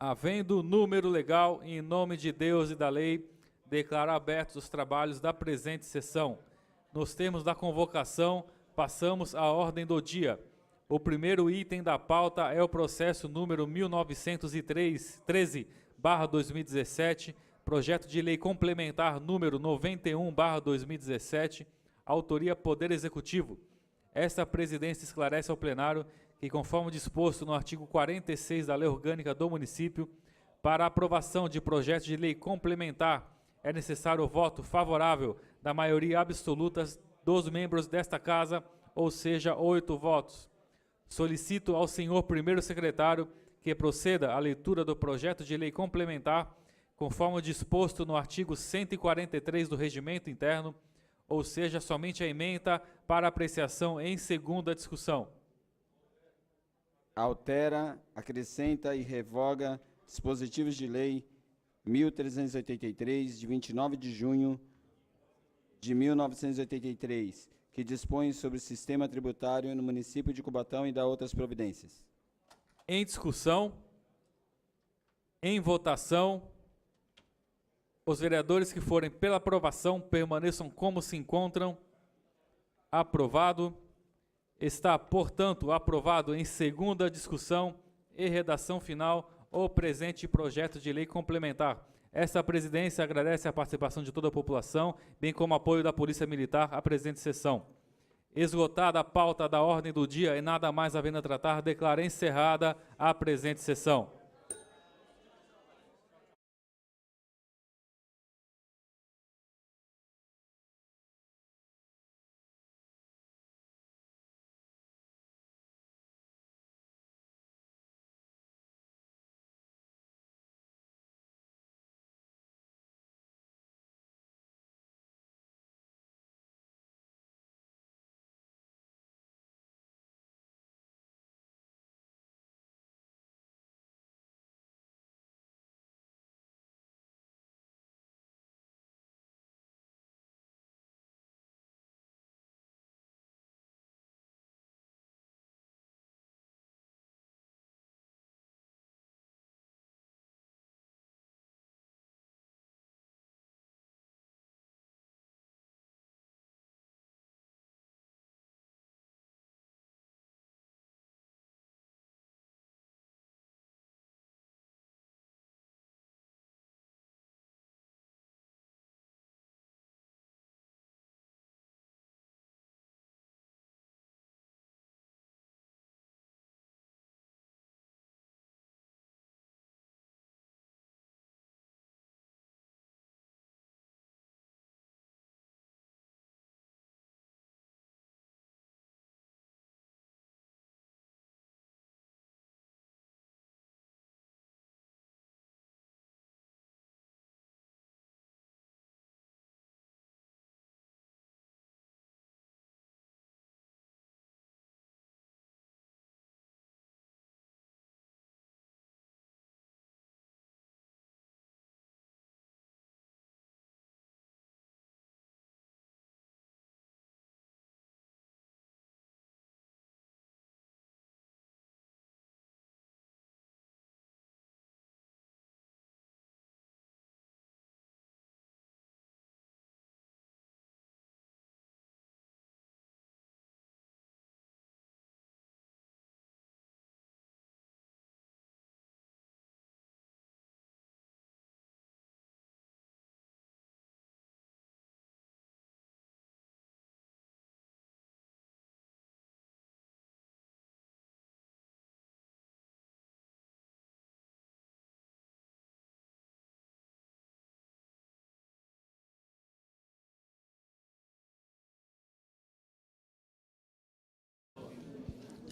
Havendo número legal, em nome de Deus e da lei, declaro abertos os trabalhos da presente sessão. Nos termos da convocação, passamos à ordem do dia. O primeiro item da pauta é o processo número 1913/2017, projeto de lei complementar número 91/2017, autoria Poder Executivo. Esta presidência esclarece ao plenário que, conforme disposto no artigo 46 da Lei Orgânica do Município, para a aprovação de projeto de lei complementar, é necessário o voto favorável da maioria absoluta dos membros desta Casa, ou seja, 8 votos. Solicito ao senhor primeiro secretário que proceda à leitura do projeto de lei complementar, conforme disposto no artigo 143 do Regimento Interno, ou seja, somente a ementa para apreciação em segunda discussão. Altera, acrescenta e revoga dispositivos de lei 1383, de 29 de junho de 1983, que dispõe sobre o sistema tributário no município de Cubatão e da outras providências. Em discussão, em votação, os vereadores que forem pela aprovação permaneçam como se encontram. Aprovado. Está, portanto, aprovado em segunda discussão e redação final o presente projeto de lei complementar. Esta presidência agradece a participação de toda a população, bem como o apoio da Polícia Militar à presente sessão. Esgotada a pauta da ordem do dia e nada mais havendo a tratar, declaro encerrada a presente sessão.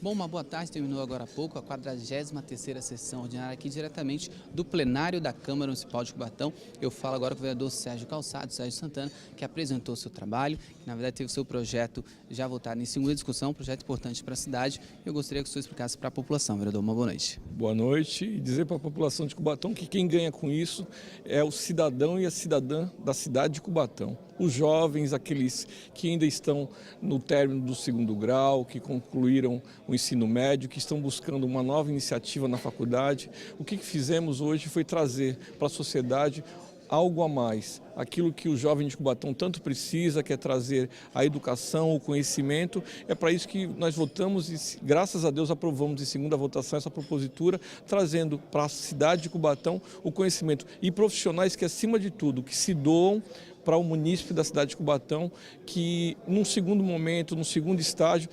Bom, uma boa tarde. Terminou agora há pouco a 43ª sessão ordinária aqui diretamente do plenário da Câmara Municipal de Cubatão. Eu falo agora com o vereador Sérgio Calçado, Sérgio Santana, que apresentou seu trabalho, que na verdade teve seu projeto já votado em segunda discussão, um projeto importante para a cidade. Eu gostaria que o senhor explicasse para a população, vereador. Uma boa noite. Boa noite e dizer para a população de Cubatão que quem ganha com isso é o cidadão e a cidadã da cidade de Cubatão. Os jovens, aqueles que ainda estão no término do segundo grau, que concluíram o ensino médio, que estão buscando uma nova iniciativa na faculdade. O que fizemos hoje foi trazer para a sociedade algo a mais, aquilo que o jovem de Cubatão tanto precisa, que é trazer a educação, o conhecimento. É para isso que nós votamos e, graças a Deus, aprovamos em segunda votação essa propositura, trazendo para a cidade de Cubatão o conhecimento e profissionais que, acima de tudo, que se doam para o munícipe da cidade de Cubatão, que num segundo momento, num segundo estágio,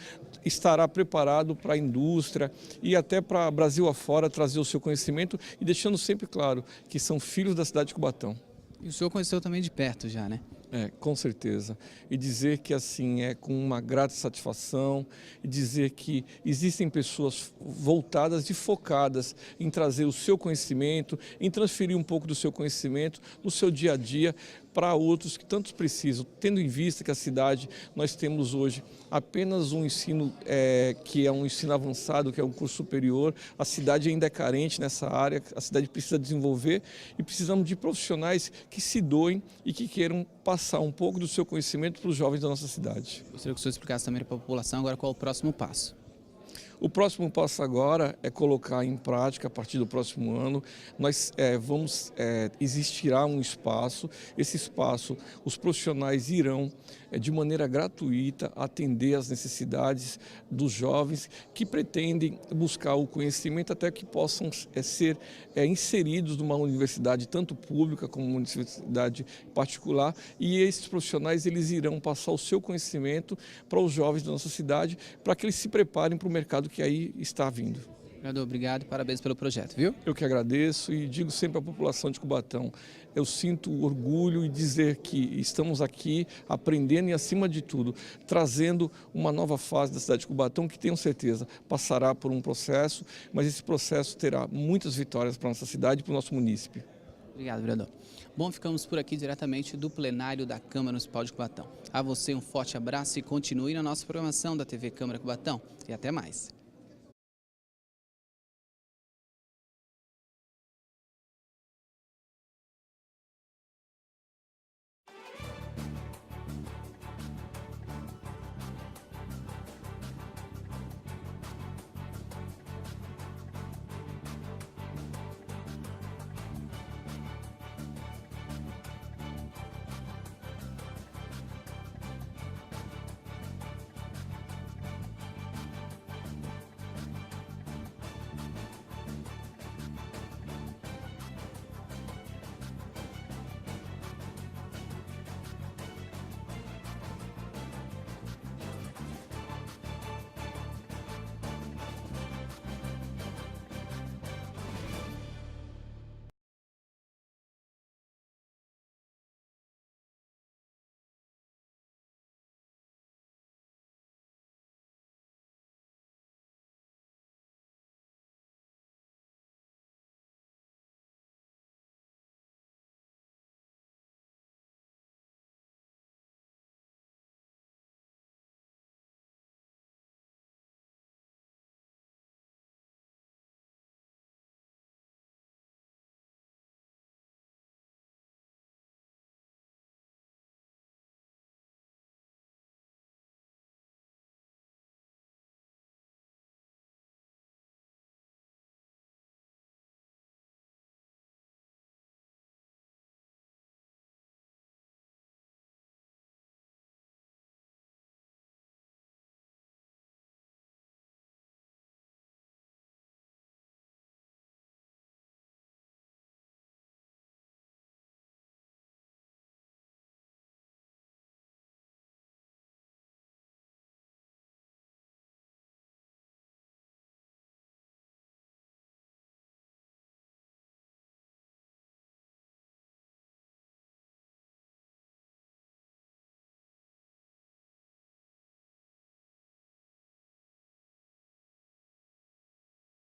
estará preparado para a indústria e até para Brasil afora trazer o seu conhecimento e deixando sempre claro que são filhos da cidade de Cubatão. E o senhor conheceu também de perto já, né? Com certeza. E dizer que assim é com uma grata satisfação e dizer que existem pessoas voltadas e focadas em trazer o seu conhecimento, em transferir um pouco do seu conhecimento no seu dia a dia para outros que tantos precisam, tendo em vista que a cidade, nós temos hoje apenas um ensino que é um ensino avançado, que é um curso superior, a cidade ainda é carente nessa área, a cidade precisa desenvolver e precisamos de profissionais que se doem e que queiram passar um pouco do seu conhecimento para os jovens da nossa cidade. Gostaria que o senhor explicasse também para a população agora qual é o próximo passo. O próximo passo agora é colocar em prática, a partir do próximo ano, existirá um espaço, esse espaço os profissionais irão, de maneira gratuita, atender às necessidades dos jovens que pretendem buscar o conhecimento até que possam ser inseridos numa universidade, tanto pública como uma universidade particular, e esses profissionais eles irão passar o seu conhecimento para os jovens da nossa cidade, para que eles se preparem para o mercado que aí está vindo. Vereador, obrigado e parabéns pelo projeto, viu? Eu que agradeço e digo sempre à população de Cubatão, eu sinto orgulho em dizer que estamos aqui aprendendo e, acima de tudo, trazendo uma nova fase da cidade de Cubatão que, tenho certeza, passará por um processo, mas esse processo terá muitas vitórias para a nossa cidade e para o nosso munícipe. Obrigado, vereador. Bom, ficamos por aqui diretamente do plenário da Câmara Municipal de Cubatão. A você um forte abraço e continue na nossa programação da TV Câmara Cubatão. E até mais.